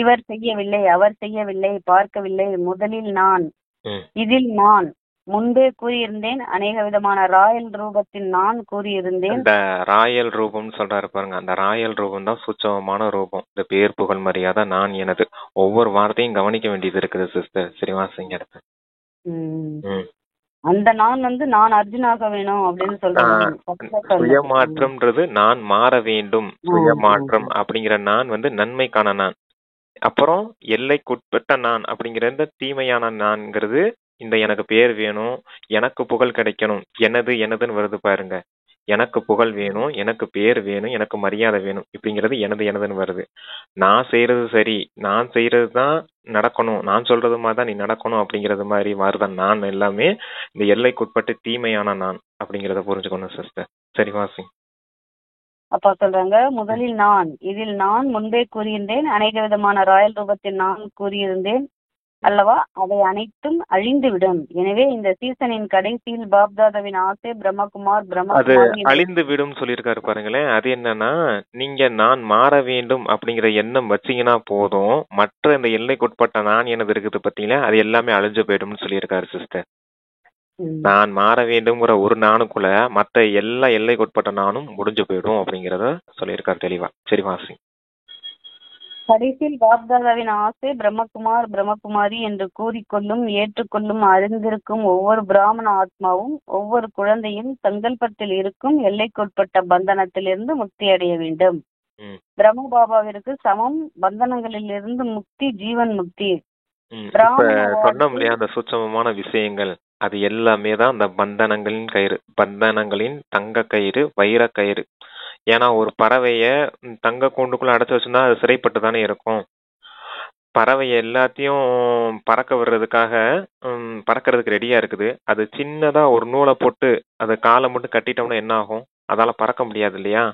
[SPEAKER 1] இவர் செய்யவில்லை, அவர் செய்யவில்லை, பார்க்கவில்லை. முதலில் நான், இதில் நான் முன்பே கூறியிருந்தேன். அநேக விதமான ராயல் ரூபத்தில் நான் கூறியிருந்தேன்.
[SPEAKER 2] இந்த ராயல் ரூபம் சொல்றாரு பாருங்க, அந்த ராயல் ரூபம் தான் சுச்சமமான ரூபம். இந்த பேர் புகழ் மரியாதை நான் எனது. ஒவ்வொரு வார்த்தையும் கவனிக்க வேண்டியது இருக்குது சிஸ்டர். சரி, வாசிங்க அடுத்து.
[SPEAKER 1] அந்த நான் நான் அர்ஜுனாக வேணும் அப்படின்னு சொல்றேன்.
[SPEAKER 2] சுயமாற்றம்ன்றது நான் மாற வேண்டும். சுயமாற்றம் அப்படிங்கிற நான் நன்மைக்கான நான். அப்புறம் எல்லைக்குட்பட்ட நான் அப்படிங்கிற தீமையான நான்ங்கிறது இந்த எனக்கு பேர் வேணும், எனக்கு புகழ் கிடைக்கணும், எனதுன்னு வருது பாருங்க. எனக்கு புகழ் வேணும், எனக்கு பேர் வேணும், எனக்கு மரியாதை வேணும், இப்படிங்கிறது எனதுன்னு வருது. நான் செய்யறது சரி, நான் செய்யறது தான் நடக்கணும், நான் சொல்றது மாதிரி தான் நீ நடக்கணும் அப்படிங்கிறது மாதிரி மாறுதான் நான் எல்லாமே இந்த எல்லைக்குட்பட்டு தீமையான நான் அப்படிங்கிறத புரிஞ்சுக்கணும் சிஸ்டர். சரி, வாசி.
[SPEAKER 1] அப்பா சொல்றாங்க, முதலில் நான், இதில் நான் முன்பே கூறியிருந்தேன். அநேக விதமான ராயல் ரூபத்தில் நான் கூறியிருந்தேன் அல்லவா, அவை அனைத்தும் அழிந்துவிடும். எனவே இந்த சீசனின் கடைசியில் பாப்தாதாவின் ஆசை பிரம்மகுமார்
[SPEAKER 2] அது அழிந்து விடும் சொல்லியிருக்காரு பாருங்களேன். அது என்னன்னா, நீங்க நான் மாற வேண்டும் அப்படிங்கிற எண்ணம் வச்சீங்கன்னா போதும், மற்ற இந்த எல்லைக்குட்பட்ட நான் எனது இருக்குது பார்த்தீங்களா, அது எல்லாமே அழிஞ்சு போயிடும்னு சொல்லியிருக்காரு சிஸ்டர். நான் மாற வேண்டும்ங்கிற ஒரு நானுக்குள்ள மற்ற எல்லா எல்லைக்குட்பட்ட நானும் முடிஞ்சு போயிடும் அப்படிங்கிறத சொல்லியிருக்காரு தெளிவா. சரி, வாசி.
[SPEAKER 1] கடைசியில் பாப்தாதாவின் ஆசை பிரம்மகுமாரி என்று கூறிக்கொள்ளும் ஏற்றுக்கொள்ளும் அறிந்திருக்கும் ஒவ்வொரு பிராமண ஆத்மாவும் ஒவ்வொரு குழந்தையும் சங்கல்பத்தில் இருக்கும் எல்லைக்குட்பட்ட பந்தனத்திலிருந்து முக்தி அடைய வேண்டும். பிரம்ம பாபாவிற்கு சமம் பந்தனங்களில் இருந்து முக்தி, ஜீவன் முக்தி.
[SPEAKER 2] சொன்னோம் இல்லையா, அந்த சூட்சமமான விஷயங்கள் அது எல்லாமே தான் அந்த பந்தனங்களின் கயிறு, பந்தனங்களின் தங்க கயிறு, வைர கயிறு. ஏன்னா ஒரு பறவைய தங்க கூண்டுக்குள்ள அடைச்சு வச்சிருந்தா அது சிறைப்பட்டு தானே இருக்கும். பறவைய எல்லாத்தையும் பறக்க விடுறதுக்காக பறக்கிறதுக்கு ரெடியா இருக்குது. அது சின்னதா ஒரு நூலை போட்டு அதை காலை மட்டும் கட்டிட்டோம்னா என்ன ஆகும்? அதால பறக்க முடியாது இல்லையா?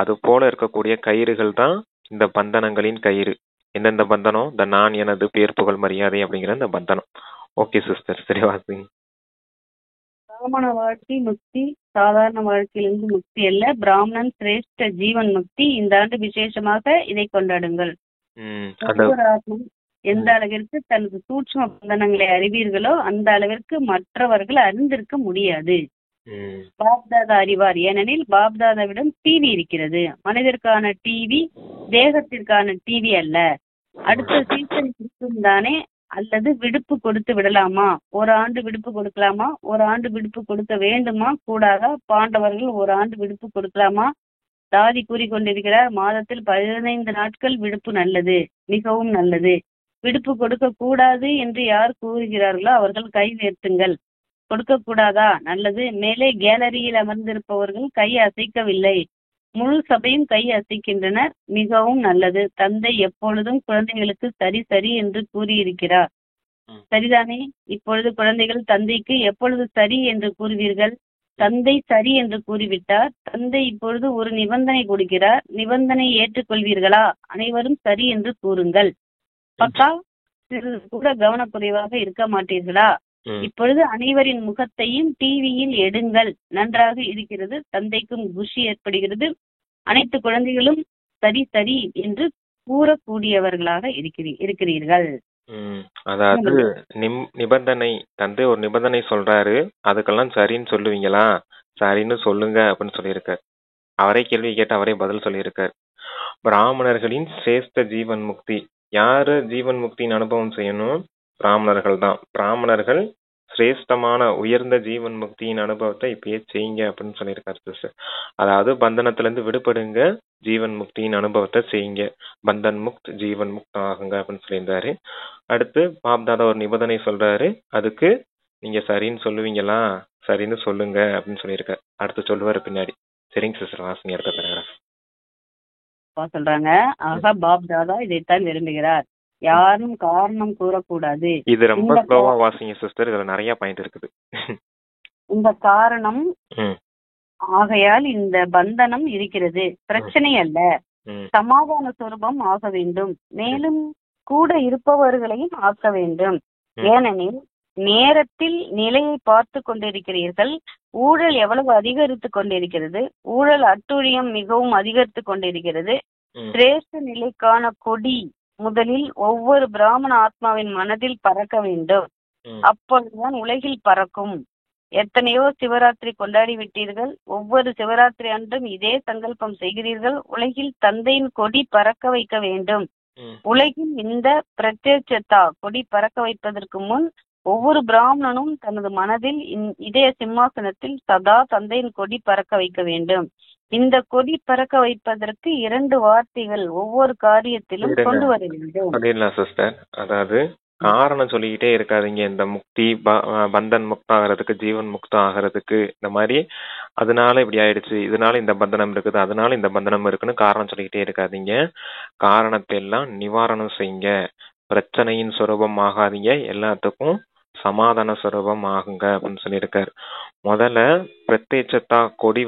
[SPEAKER 2] அது போல இருக்கக்கூடிய கயிறுகள் தான் இந்த பந்தனங்களின் கயிறு. எந்தெந்த பந்தனம்? இந்த நான் எனது பேர் புகழ் மரியாதை அப்படிங்கிற இந்த பந்தனம். ஓகே சிஸ்டர், சரி வாசிங்க.
[SPEAKER 1] பிராமண வாழ்க்கை முக்தி சாதாரண வாழ்க்கையிலிருந்து முக்தி அல்ல, பிராமணன் சிரேஷ்ட ஜீவன் முக்தி. இந்த ஆண்டு விசேஷமாக இதை கொண்டாடுங்கள். ஒவ்வொரு ஆத்மம் எந்த அளவிற்கு தனது சூட்சும பந்தனங்களை அறிவீர்களோ அந்த அளவிற்கு மற்றவர்கள் அறிந்திருக்க முடியாது. பாப்தாதா அறிவார், ஏனெனில் பாப்தாதாவிடம் டிவி இருக்கிறது. மனிதருக்கான டிவி தேகத்திற்கான டிவி அல்ல. அடுத்த சீசன் இருக்கும் தானே, அல்லது விடுப்பு கொடுத்து விடலாமா? ஒரு ஆண்டு விடுப்பு கொடுக்கலாமா? ஒரு ஆண்டு விடுப்பு கொடுக்க வேண்டுமா கூடாதா? பாண்டவர்கள் ஒரு ஆண்டு விடுப்பு கொடுக்கலாமா? தாதி கூறிக்கொண்டிருக்கிறார், மாதத்தில் 15 நாட்கள் விடுப்பு நல்லது, மிகவும் நல்லது. விடுப்பு கொடுக்க கூடாது என்று யார் கூறுகிறார்களோ அவர்கள் கை உயர்த்துங்கள். கொடுக்க கூடாதா? நல்லது. மேலே கேலரியில் அமர்ந்திருப்பவர்கள் கை அசைக்கவில்லை, முழு சபையும் கை அசைக்கின்றனர். மிகவும் நல்லது. தந்தை எப்பொழுதும் குழந்தைகளுக்கு சரி சரி என்று கூறியிருக்கிறார். சரிதானே? இப்பொழுது குழந்தைகள் தந்தைக்கு எப்பொழுது சரி என்று கூறுவீர்கள்? தந்தை சரி என்று கூறிவிட்டார். தந்தை இப்பொழுது ஒரு நிபந்தனை கொடுக்கிறார். நிபந்தனை ஏற்றுக்கொள்வீர்களா? அனைவரும் சரி என்று கூறுங்கள். பக்கா சிறிது கூட கவனக்குறைவாக இருக்க மாட்டீர்களா? இப்பொழுது அனைவரின் முகத்தையும் டிவியில் எடுங்கள். நன்றாக இருக்கிறது. தந்தைக்கும் குஷி ஏற்படுகிறது. அனைத்து குழந்தைகளும் சரி சரி என்று கூறக்கூடியவர்களாக இருக்கிறீர்கள்.
[SPEAKER 2] அதாவது நிபந்தனை தந்தை ஒரு நிபந்தனை சொல்றாரு, அதுக்கெல்லாம் சரின்னு சொல்லுவீங்களா? சரின்னு சொல்லுங்க அப்படின்னு சொல்லியிருக்காரு. அவரே கேள்வி கேட்டு அவரே பதில் சொல்லியிருக்காரு. பிராமணர்களின் சிரேஷ்ட ஜீவன் முக்தி. யாரு ஜீவன் முக்தியின் அனுபவம் செய்யணும்? பிராமணர்கள் தான். பிராமணர்கள் சிரேஷ்டமான உயர்ந்த ஜீவன் முக்தியின் அனுபவத்தை இப்பயே செய்யுங்க அப்படின்னு சொல்லியிருக்காரு சிஸ்டர். அதாவது பந்தனத்திலிருந்து விடுபடுங்க, ஜீவன் முக்தியின் அனுபவத்தை செய்யுங்க, பந்தன் முக்த் ஜீவன் முக்த் ஆகுங்க அப்படின்னு சொல்லியிருந்தாரு. அடுத்து பாப்தாதா ஒரு நிபந்தனை சொல்றாரு, அதுக்கு நீங்க சரின்னு சொல்லுவீங்களா? சரின்னு சொல்லுங்க அப்படின்னு சொல்லியிருக்காரு. அடுத்து சொல்லுவாரு பின்னாடி. சரிங்க சிஸ்டர், வாசிங்க அடுத்த பேராகிராஃப்.
[SPEAKER 1] சொல்றாங்க, ஆக பாப்தாதா இதைத்தான் விரும்புகிறார். யாரும் காரணம் கூறக்கூடாது.
[SPEAKER 2] இது ரொம்ப ஸ்லோவா வாசிங்க சிஸ்டர், இதுல நிறைய பாயிண்ட் இருக்குது.
[SPEAKER 1] இந்த காரணம் ஆகையால் இந்த பந்தனம் இருக்கிறது, பிரச்சனை அல்ல, சமாதான சொரூபம் ஆக வேண்டும், மேலும் கூட இருப்பவர்களையும் ஆக்க வேண்டும். ஏனெனில் நேரத்தில் நிலையை பார்த்து கொண்டிருக்கிறீர்கள். ஊழல் எவ்வளவு அதிகரித்து கொண்டிருக்கிறது, ஊழல் அட்டுழியம் மிகவும் அதிகரித்து கொண்டிருக்கிறது. சிரேஷ்ட நிலைக்கான கொடி முதலில் ஒவ்வொரு பிராமண ஆத்மாவின் மனதில் பறக்க வேண்டும். அப்பொழுதுதான் உலகில் பறக்கும். எத்தனையோ சிவராத்திரி கொண்டாடி விட்டீர்கள். ஒவ்வொரு சிவராத்திரி அன்றும் இதே சங்கல்பம் செய்கிறீர்கள். உலகில் தந்தையின் கொடி பறக்க வைக்க வேண்டும். உலகில் இந்த பிரத்யட்சத்தா கொடி பறக்க வைப்பதற்கு முன் ஒவ்வொரு பிராமணனும் தனது மனதில் இதே சிம்மாசனத்தில் சதா தந்தையின் கொடி பறக்க வைக்க வேண்டும். இந்த கொடி பறக்க வைப்பதற்கு 2 வார்த்தைகள் ஒவ்வொரு காரியத்திலும் கொண்டு வர வேண்டும்.
[SPEAKER 2] சிஸ்டர், அதாவது காரணம் சொல்லிக்கிட்டே இருக்காதீங்க. இந்த முக்தி பந்தன் முக்தம் ஆகிறதுக்கு, ஜீவன் முக்தம் ஆகிறதுக்கு, இந்த மாதிரி அதனால இப்படி ஆயிடுச்சு, இதனால இந்த பந்தனம் இருக்குது, அதனால இந்த பந்தனம் இருக்குன்னு காரணம் சொல்லிக்கிட்டே இருக்காதீங்க. காரணத்தை எல்லாம் நிவாரணம் செய்யுங்க. பிரச்சனையின் சுரூபம் ஆகாதீங்க, எல்லாத்துக்கும் சமாதான சுரூபம் ஆகுங்க அப்படின்னு சொல்லியிருக்காரு. முதல்ல பிரத்யட்சத்தா கொடி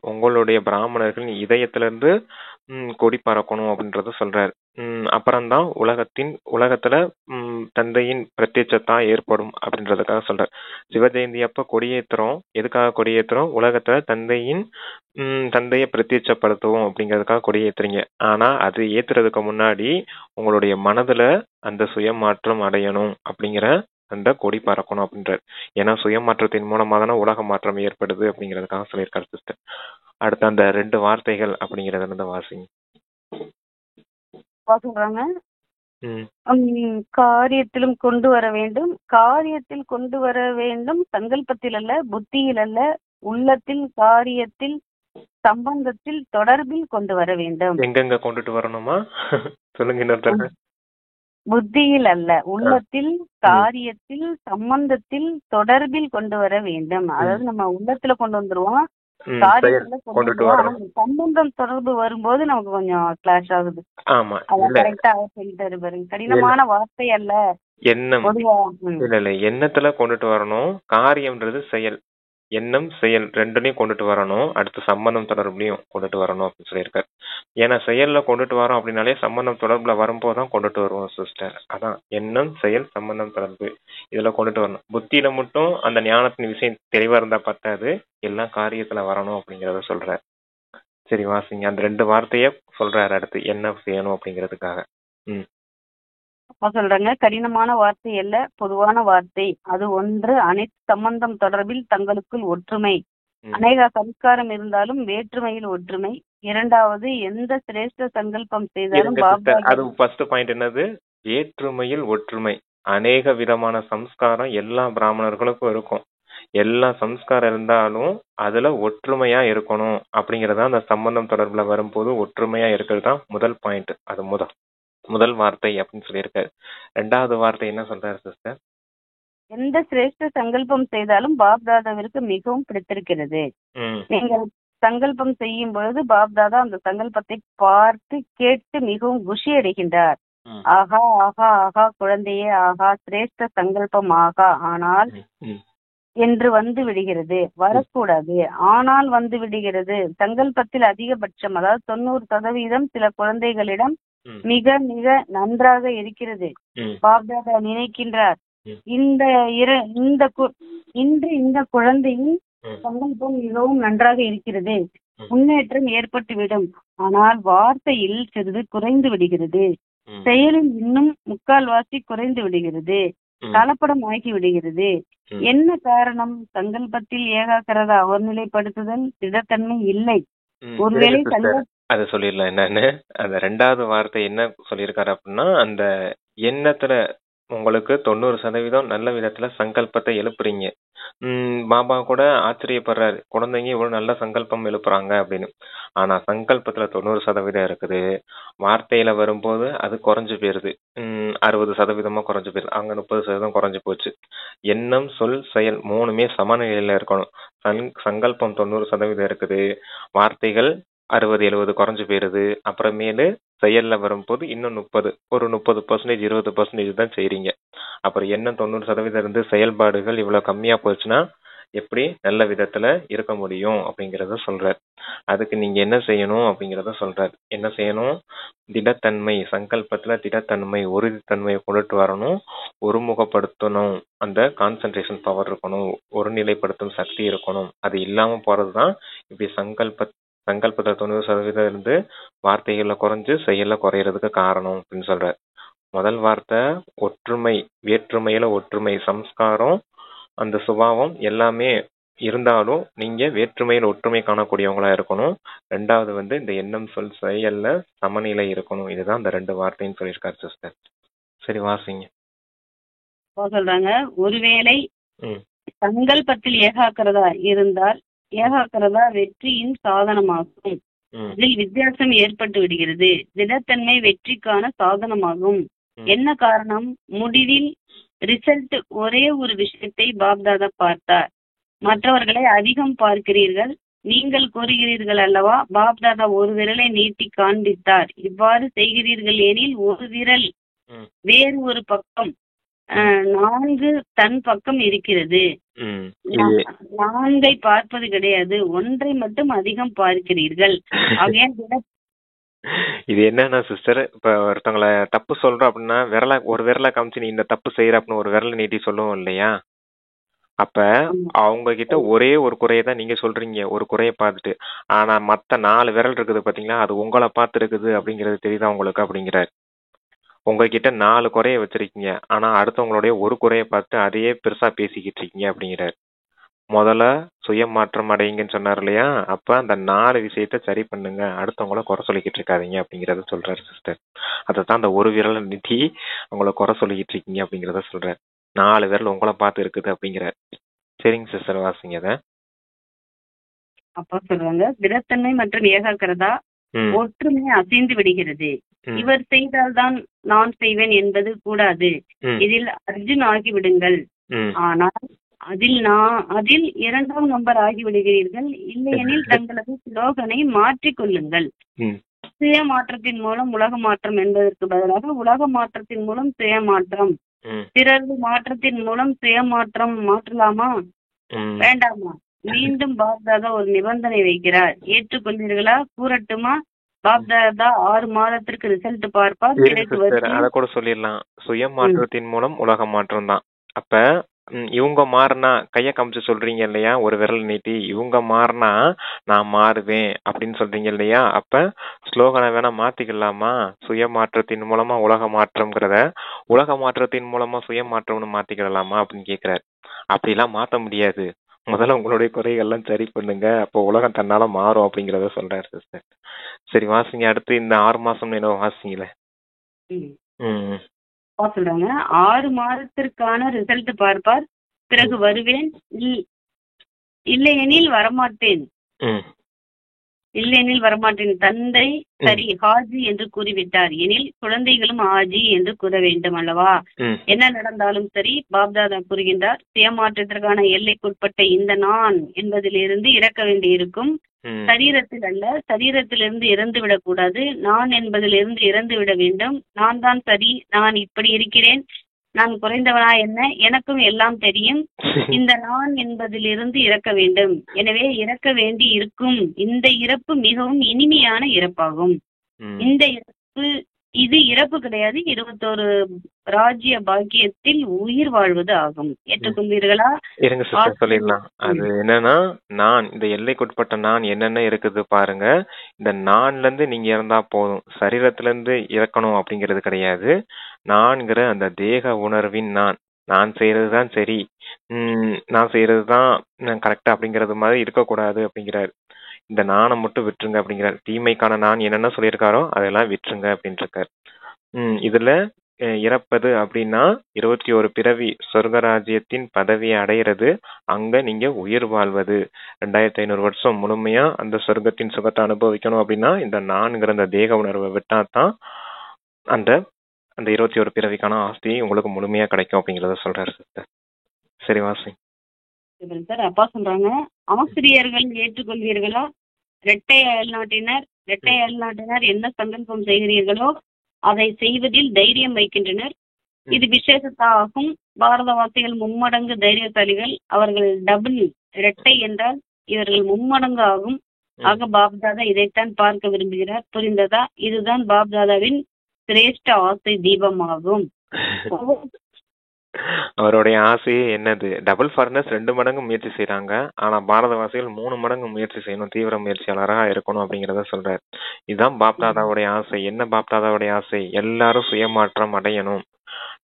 [SPEAKER 2] உங்களுடைய பிராமணர்களின் இதயத்திலிருந்து கொடி பறக்கணும் அப்படின்றத சொல்றாரு. அப்புறம்தான் உலகத்துல தந்தையின் பிரத்யட்சத்தா ஏற்படும் அப்படின்றதுக்காக சொல்றாரு. சிவஜெயந்தி அப்ப கொடியேற்றுறோம். எதுக்காக கொடியேற்றுறோம்? உலகத்துல தந்தையை பிரத்யட்சப்படுத்துவோம் அப்படிங்கிறதுக்காக கொடியேற்றுறீங்க. ஆனா அது ஏத்துறதுக்கு முன்னாடி உங்களுடைய மனதுல அந்த சுயமாற்றம் அடையணும் அப்படிங்கிற அந்த கொடி பறக்கணும் அப்படின்றார். ஏன்னா சுயமாற்றத்தின் மூலமா தானே உலக மாற்றம் ஏற்படுது அப்படிங்கிறதுக்காக சொல்லியிருக்காரு சிஸ்டர். அடுத்து அந்த 2 வார்த்தைகள் அப்படிங்கறத வாசிங்க.
[SPEAKER 1] சொல்றாங்க, காரியத்திலும் கொண்டு வர வேண்டும். காரியத்தில் கொண்டு வர வேண்டும், சங்கல்பத்தில் அல்ல, புத்தியில் அல்ல, உள்ளத்தில், காரியத்தில், சம்பந்தத்தில், தொடர்பில் கொண்டு வர வேண்டும்.
[SPEAKER 2] எங்கெங்க கொண்டுட்டு வரணுமா சொல்லுங்க.
[SPEAKER 1] புத்தியில் அல்ல, உள்ளத்தில், காரியத்தில், சம்பந்தத்தில், தொடர்பில் கொண்டு வர வேண்டும். அதாவது நம்ம உள்ளத்துல கொண்டு வந்துருவோம், காரியத்துல கொண்டு வருவோம். சம்பந்தம் தொடர்பு வரும்போது நமக்கு கொஞ்சம் கிளாஷ் ஆகுது. கரெக்டா சொல்லிட்டு பாருங்க. கடினமான வார்த்தை அல்ல,
[SPEAKER 2] எண்ணம். இல்ல எண்ணத்துல கொண்டுட்டு வரணும். காரியம்ன்றது செயல், எண்ணம் செயல் ரெண்டுலையும் கொண்டுட்டு வரணும். அடுத்து சம்பந்தம் தொடர்புலையும் கொண்டுட்டு வரணும் அப்படின்னு சொல்லியிருக்காரு. ஏன்னா செயல்ல கொண்டுட்டு வரோம் அப்படின்னாலே சம்பந்தம் தொடர்புல வரும்போதுதான் கொண்டுட்டு வருவோம் சிஸ்டர். அதான் எண்ணம் செயல் சம்பந்தம் தொடர்பு இதுல கொண்டுட்டு வரணும். புத்தியில மட்டும் அந்த ஞானத்தின் விஷயம் தெளிவா இருந்தா பத்தாது, எல்லாம் காரியத்துல வரணும் அப்படிங்கறத சொல்றாரு. சரி வாசிங்க, அந்த 2 வார்த்தைய சொல்றாரு அடுத்து என்ன செய்யணும் அப்படிங்கிறதுக்காக.
[SPEAKER 1] சொல்றாங்க, கடினமான வார்த்தை அல்ல, பொதுவான வார்த்தை. அது ஒன்று, அனைத்து சம்பந்தம் தொடர்பில் தங்களுக்குள் ஒற்றுமை. அநேக சம்ஸ்காரம் இருந்தாலும் வேற்றுமையில் ஒற்றுமை. 2வது, எந்த சிரேஷ்ட சங்கல்பம் செய்தாலும்
[SPEAKER 2] அது ஃபர்ஸ்ட் பாயிண்ட் என்னது? வேற்றுமையில் ஒற்றுமை. அநேக விதமான சம்ஸ்காரம் எல்லா பிராமணர்களுக்கும் இருக்கும். எல்லா சம்ஸ்காரம் இருந்தாலும் அதுல ஒற்றுமையா இருக்கணும் அப்படிங்கறத அந்த சம்பந்தம் தொடர்புல வரும்போது ஒற்றுமையா இருக்கிறது தான் முதல் பாயிண்ட். அது முதல் வார்த்தை அப்படின்னு சொல்லியிருக்காரு. 2வது வார்த்தை என்ன சொல்றாரு சிஸ்டர்?
[SPEAKER 1] எந்த சிரேஷ்ட சங்கல்பம் செய்தாலும் பாப்தாதாவிற்கு மிகவும் பிடித்திருக்கிறது. நீங்கள் சங்கல்பம் செய்யும் பொழுது பாப்தாதா அந்த சங்கல்பத்தை பார்த்து கேட்டு மிகவும் குஷி அடைகின்றார். ஆகா ஆகா ஆகா குழந்தையே ஆகா, சிரேஷ்ட சங்கல்பம் ஆகா, ஆனால் என்று வந்து விடுகிறது. வரக்கூடாது, ஆனால் வந்து விடுகிறது. சங்கல்பத்தில் அதிகபட்சம், அதாவது 90% சில குழந்தைகளிடம் மிக மிக நன்றாக இருக்கிறது. பாப்தாதா நினைக்கின்றார், இன்று இந்த குழந்தையின் சங்கல்பம் மிகவும் நன்றாக இருக்கிறது, முன்னேற்றம் ஏற்பட்டுவிடும். ஆனால் வார்த்தையில் சிறிது குறைந்து விடுகிறது, செயலில் இன்னும் 3/4 குறைந்து விடுகிறது, கலப்படம் ஆகி விடுகிறது. என்ன காரணம்? சங்கல்பத்தில் ஏகாக்கிரதா ஒருநிலைப்படுத்துதல், திடத்தன்மை இல்லை. ஒருவேளை
[SPEAKER 2] அது சொல்லிடலாம் என்னன்னு. அந்த 2வது வார்த்தை என்ன சொல்லியிருக்காரு அப்படின்னா, அந்த எண்ணத்துல உங்களுக்கு 90% நல்ல விதத்துல சங்கல்பத்தை எழுப்புறீங்க. பாபா கூட ஆச்சரியப்படுறாரு, குழந்தைங்க இவ்வளவு நல்ல சங்கல்பம் எழுப்புறாங்க அப்படின்னு. ஆனா சங்கல்பத்துல 90% இருக்குது, வார்த்தையில வரும்போது அது குறைஞ்சு போயிருது. 60% குறைஞ்சு போயிருது, அங்க 30% குறைஞ்சு போச்சு. எண்ணம் சொல் செயல் 3மே சமநிலையில இருக்கணும். சங்கல்பம் 90% இருக்குது, வார்த்தைகள் 60-70 குறைஞ்சு போயிருது. அப்புறமேலு செயல்ல வரும்போது இன்னும் 30% 20% தான் செய்றீங்க. அப்புறம் என்ன 90% இருந்து செயல்பாடுகள் இவ்வளவு கம்மியா போச்சுன்னா எப்படி நல்ல விதத்துல இருக்க முடியும் அப்படிங்கறத சொல்றார். அதுக்கு நீங்க என்ன செய்யணும் அப்படிங்கறத சொல்றார். என்ன செய்யணும்? திடத்தன்மை, சங்கல்பத்துல திடத்தன்மை, உறுதித்தன்மையை கொண்டுட்டு வரணும். ஒருமுகப்படுத்தணும். அந்த கான்சென்ட்ரேஷன் பவர் இருக்கணும். ஒருநிலைப்படுத்தும் சக்தி இருக்கணும். அது இல்லாம போறதுதான் இப்படி சங்கல்பத்துல 90% இருந்து வார்த்தைகள்ல குறைஞ்சு செயல்ல குறையறதுக்கு காரணம் அப்படின்னு சொல்றார். முதல் வார்த்தை ஒற்றுமை, வேற்றுமையில ஒற்றுமை, சம்ஸ்காரம், அந்த சுபாவம் எல்லாமே இருந்தாலும் நீங்க வேற்றுமையில் ஒற்றுமை காணக்கூடியவங்களா இருக்கணும். ரெண்டாவது இந்த எண்ணம் சொல் செயல்ல சமநிலை இருக்கணும். இதுதான் அந்த 2 வார்த்தைன்னு சொல்லியிருக்காரு சிஸ்டர். சரி வாசிங்க.
[SPEAKER 1] சொல்றாங்க, ஒருவேளை சங்கல்பத்தில் ஏகாக்கிறதா இருந்தால் ஏகாக்கிறதா வெற்றியின் சாதனமாகும். இதில் வித்தியாசம் ஏற்பட்டு விடுகிறது. திடத்தன்மை வெற்றிக்கான சாதனமாகும். என்ன காரணம்? முடிவில் ரிசல்ட் ஒரே ஒரு விஷயத்தை பாப்தாதா பார்த்தார். மற்றவர்களை அதிகம் பார்க்கிறீர்கள். நீங்கள் கூறுகிறீர்கள் அல்லவா, பாப்தாதா ஒரு விரலை நீட்டி காண்பித்தார். இவ்வாறு செய்கிறீர்கள் எனில் ஒரு விரல் வேறு ஒரு பக்கம் 4 தன் பக்கம் இருக்கிறது. 4ஐ பார்ப்பது கிடையாது, ஒன்றை மட்டும் அதிகம் பார்க்கிறீர்கள்.
[SPEAKER 2] இது என்னன்னா சிஸ்டர், இப்ப ஒருத்தவங்களை தப்பு சொல்றோம் அப்படின்னா ஒரு விரலை காமிச்சு நீ இந்த தப்பு செய்யற அப்படின்னு ஒரு விரலை நீட்டி சொல்லுவோம் இல்லையா? அப்ப அவங்க கிட்ட ஒரே ஒரு குறையை தான் நீங்க சொல்றீங்க, ஒரு குறையை பார்த்துட்டு. ஆனா மத்த 4 விரல் இருக்குது பாத்தீங்களா, அது உங்களை பார்த்து இருக்குது அப்படிங்கிறது தெரியுதா உங்களுக்கு அப்படிங்கிறாரு. உங்ககிட்ட 4 குறைய வச்சிருக்கீங்க, ஆனா அடுத்தவங்களுடைய ஒரு குறைய பார்த்து அதையே பெருசா பேசிக்கிட்டு இருக்கீங்க அப்படிங்கிறாரு. முதல்ல சுய மாற்றம் அடையுங்கன்னு சொன்னார் இல்லையா? அப்ப அந்த 4 விஷயத்த சரி பண்ணுங்க, அடுத்தவங்கள குறை சொல்லிக்கிட்டு இருக்காதீங்க அப்படிங்கறத சொல்றாரு சிஸ்டர். அதைத்தான் அந்த ஒரு விரலை நீட்டி அவங்கள குறை சொல்லிக்கிட்டு இருக்கீங்க அப்படிங்கறத சொல்றாரு. 4 விரல் உங்களை பார்த்து இருக்குது அப்படிங்கிறார். சரிங்க சிஸ்டர், வாசிங்க அத.
[SPEAKER 1] அப்பா சொல்றாங்க, திடத்தன்மை மற்றும் ஏகாக்கிறதா ஒற்றுமை அசைந்து விடுகிறது. இவர் செய்தால்தான் நான் செய்வேன் என்பது கூடாது. இதில் அர்ஜுன் ஆகிவிடுங்கள். ஆனால் அதில் 2ஆம் நம்பர் ஆகிவிடுகிறீர்கள். இல்லையெனில் தங்களது ஸ்லோகனை மாற்றிக் கொள்ளுங்கள். சுய மாற்றத்தின் மூலம் உலக மாற்றம் என்பதற்கு பதிலாக உலக மாற்றத்தின் மூலம் சுய மாற்றம், பிறகு மாற்றத்தின் மூலம் சுய மாற்றம் மாற்றலாமா வேண்டாமா? மீண்டும் பாப்தாதா ஒரு நிபந்தனை வைக்கிறார். ஏற்றுக்கொள்வீர்களா? கூறட்டுமா? பாப்தாதா 6 மாதத்திற்கு ரிசல்ட் பார்ப்பார்.
[SPEAKER 2] அத கூட சொல்லிடலாம். சுய மாற்றத்தின் மூலம் உலக மாற்றம் தான். அப்ப இவங்க மாறினா கைய காமிச்சு சொல்றீங்க இல்லையா, ஒரு விரல் நீட்டி, இவங்க மாறினா நான் மாறுவேன் அப்படின்னு சொல்றீங்க இல்லையா? அப்ப ஸ்லோகனை வேணா மாத்திக்கலாமா? சுய மாற்றத்தின் மூலமா உலக மாற்றம்ங்கிறத உலக மாற்றத்தின் மூலமா சுய மாற்றம்னு மாத்திக்கிடலாமா அப்படின்னு கேக்குறாரு. அப்படிலாம் மாத்த முடியாது. முதல்ல உங்களுடைய குறைகள்லாம் சரி பண்ணுங்க, அப்போ உலகம் தன்னால மாறும் அப்படிங்கறத சொல்றாரு சிஸ்டர். சரி வாசிங்க அடுத்து. இந்த 6 மாசம் என்ன வாசிங்களே.
[SPEAKER 1] சொல்றாங்க, 6 மாதத்திற்கான ரிசல்ட் பார்ப்பார். பிறகு வருவேன், இல்லையெனில் வரமாட்டேன். தந்தை சரி ஹாஜி என்று கூறிவிட்டார் எனில் குழந்தைகளும் ஹாஜி என்று கூற வேண்டும் அல்லவா? என்ன நடந்தாலும் சரி, பாப்தாதா கூறுகின்றார், சுயமாற்றத்திற்கான எல்லைக்குட்பட்ட இந்த நான் என்பதிலிருந்து இறக்க வேண்டியிருக்கும். சரீரத்தில் அல்ல, சரீரத்திலிருந்து இறந்து விடக்கூடாது. நான் என்பதிலிருந்து இறந்து விட வேண்டும். நான் தான் சரி, நான் இப்படி இருக்கிறேன், நான் குறைந்தவனா என்ன, எனக்கும் எல்லாம் தெரியும். இந்த நான் என்பதிலிருந்து இறக்க வேண்டும். எனவே இறக்க வேண்டி இருக்கும். இந்த இறப்பு மிகவும் இனிமையான இறப்பாகும். இந்த இறப்பு இது இறப்பு கிடையாது, 21 ராஜ்ய பாக்கியத்தில் உயிர் வாழ்வது ஆகும். ஏற்றுக்கொள்வீர்களா?
[SPEAKER 2] இருங்க சிஸ்டர் சொல்லிடலாம். அது என்னன்னா, நான் இந்த எல்லைக்குட்பட்ட நான் என்னென்ன இருக்குது பாருங்க. இந்த நான்ல இருந்து நீங்க இறந்தா போதும், சரீரத்துல இருந்து இறக்கணும் அப்படிங்கிறது கிடையாது. நான்கிற அந்த தேக உணர்வின் நான் செய்யறதுதான் சரி, நான் செய்யறதுதான் கரெக்டா அப்படிங்கறது மாதிரி இருக்கக்கூடாது அப்படிங்கிறாரு. இந்த நானை மட்டும் விட்டுருங்க அப்படிங்கிறார். தீமைக்கான நான் என்னென்ன சொல்லியிருக்காரோ அதெல்லாம் விட்டுருங்க அப்படின்னு இருக்காரு. இதுல இறப்பது அப்படின்னா 21 பிறவி சொர்க்கராஜ்யத்தின் பதவியை அடையிறது. அங்க நீங்க உயிர் வாழ்வது 2500 வருஷம் முழுமையா அந்த சொர்க்கத்தின் சுகத்தை அனுபவிக்கணும் அப்படின்னா இந்த நான்கிற அந்த தேக உணர்வை விட்டாதான் அந்த அந்த 21 பிறவிக்கான ஆஸ்தி உங்களுக்கு முழுமையா கிடைக்கும் அப்படிங்கறத சொல்றாரு சிஸ்டர். சரி வாசி.
[SPEAKER 1] அப்பா சொல்றாங்க, ஆசிரியர்கள் ஏற்றுக்கொள்வீர்களா? இரட்டை அயல்நாட்டினர் என்ன சங்கல்பம் செய்கிறீர்களோ அதை செய்வதில் தைரியம் வைக்கின்றனர். இது விசேஷத்தாகும். பாரதவாசிகள் மும்மடங்கு தைரியசாலிகள். அவர்கள் டபுள், இரட்டை என்றால் இவர்கள் மும்மடங்கு ஆகும். ஆக பாப்தாதா இதைத்தான் பார்க்க விரும்புகிறார். புரிந்ததா? இதுதான் பாப்தாதாவின் சிரேஷ்ட ஆசை தீபமாகும்.
[SPEAKER 2] அவருடைய ஆசையே என்னது? டபுள் ஃபாரினர்ஸ் 2 மடங்கு முயற்சி செய்யறாங்க. ஆனா பாரதவாசிகள் 3 மடங்கு முயற்சி செய்யணும், தீவிர முயற்சியாளராக இருக்கணும் அப்படிங்கறத சொல்றாரு. இதுதான் பாப்தாதாவுடைய ஆசை. என்ன பாப்தாதாவுடைய ஆசை? எல்லாரும் சுயமாற்றம் அடையணும்.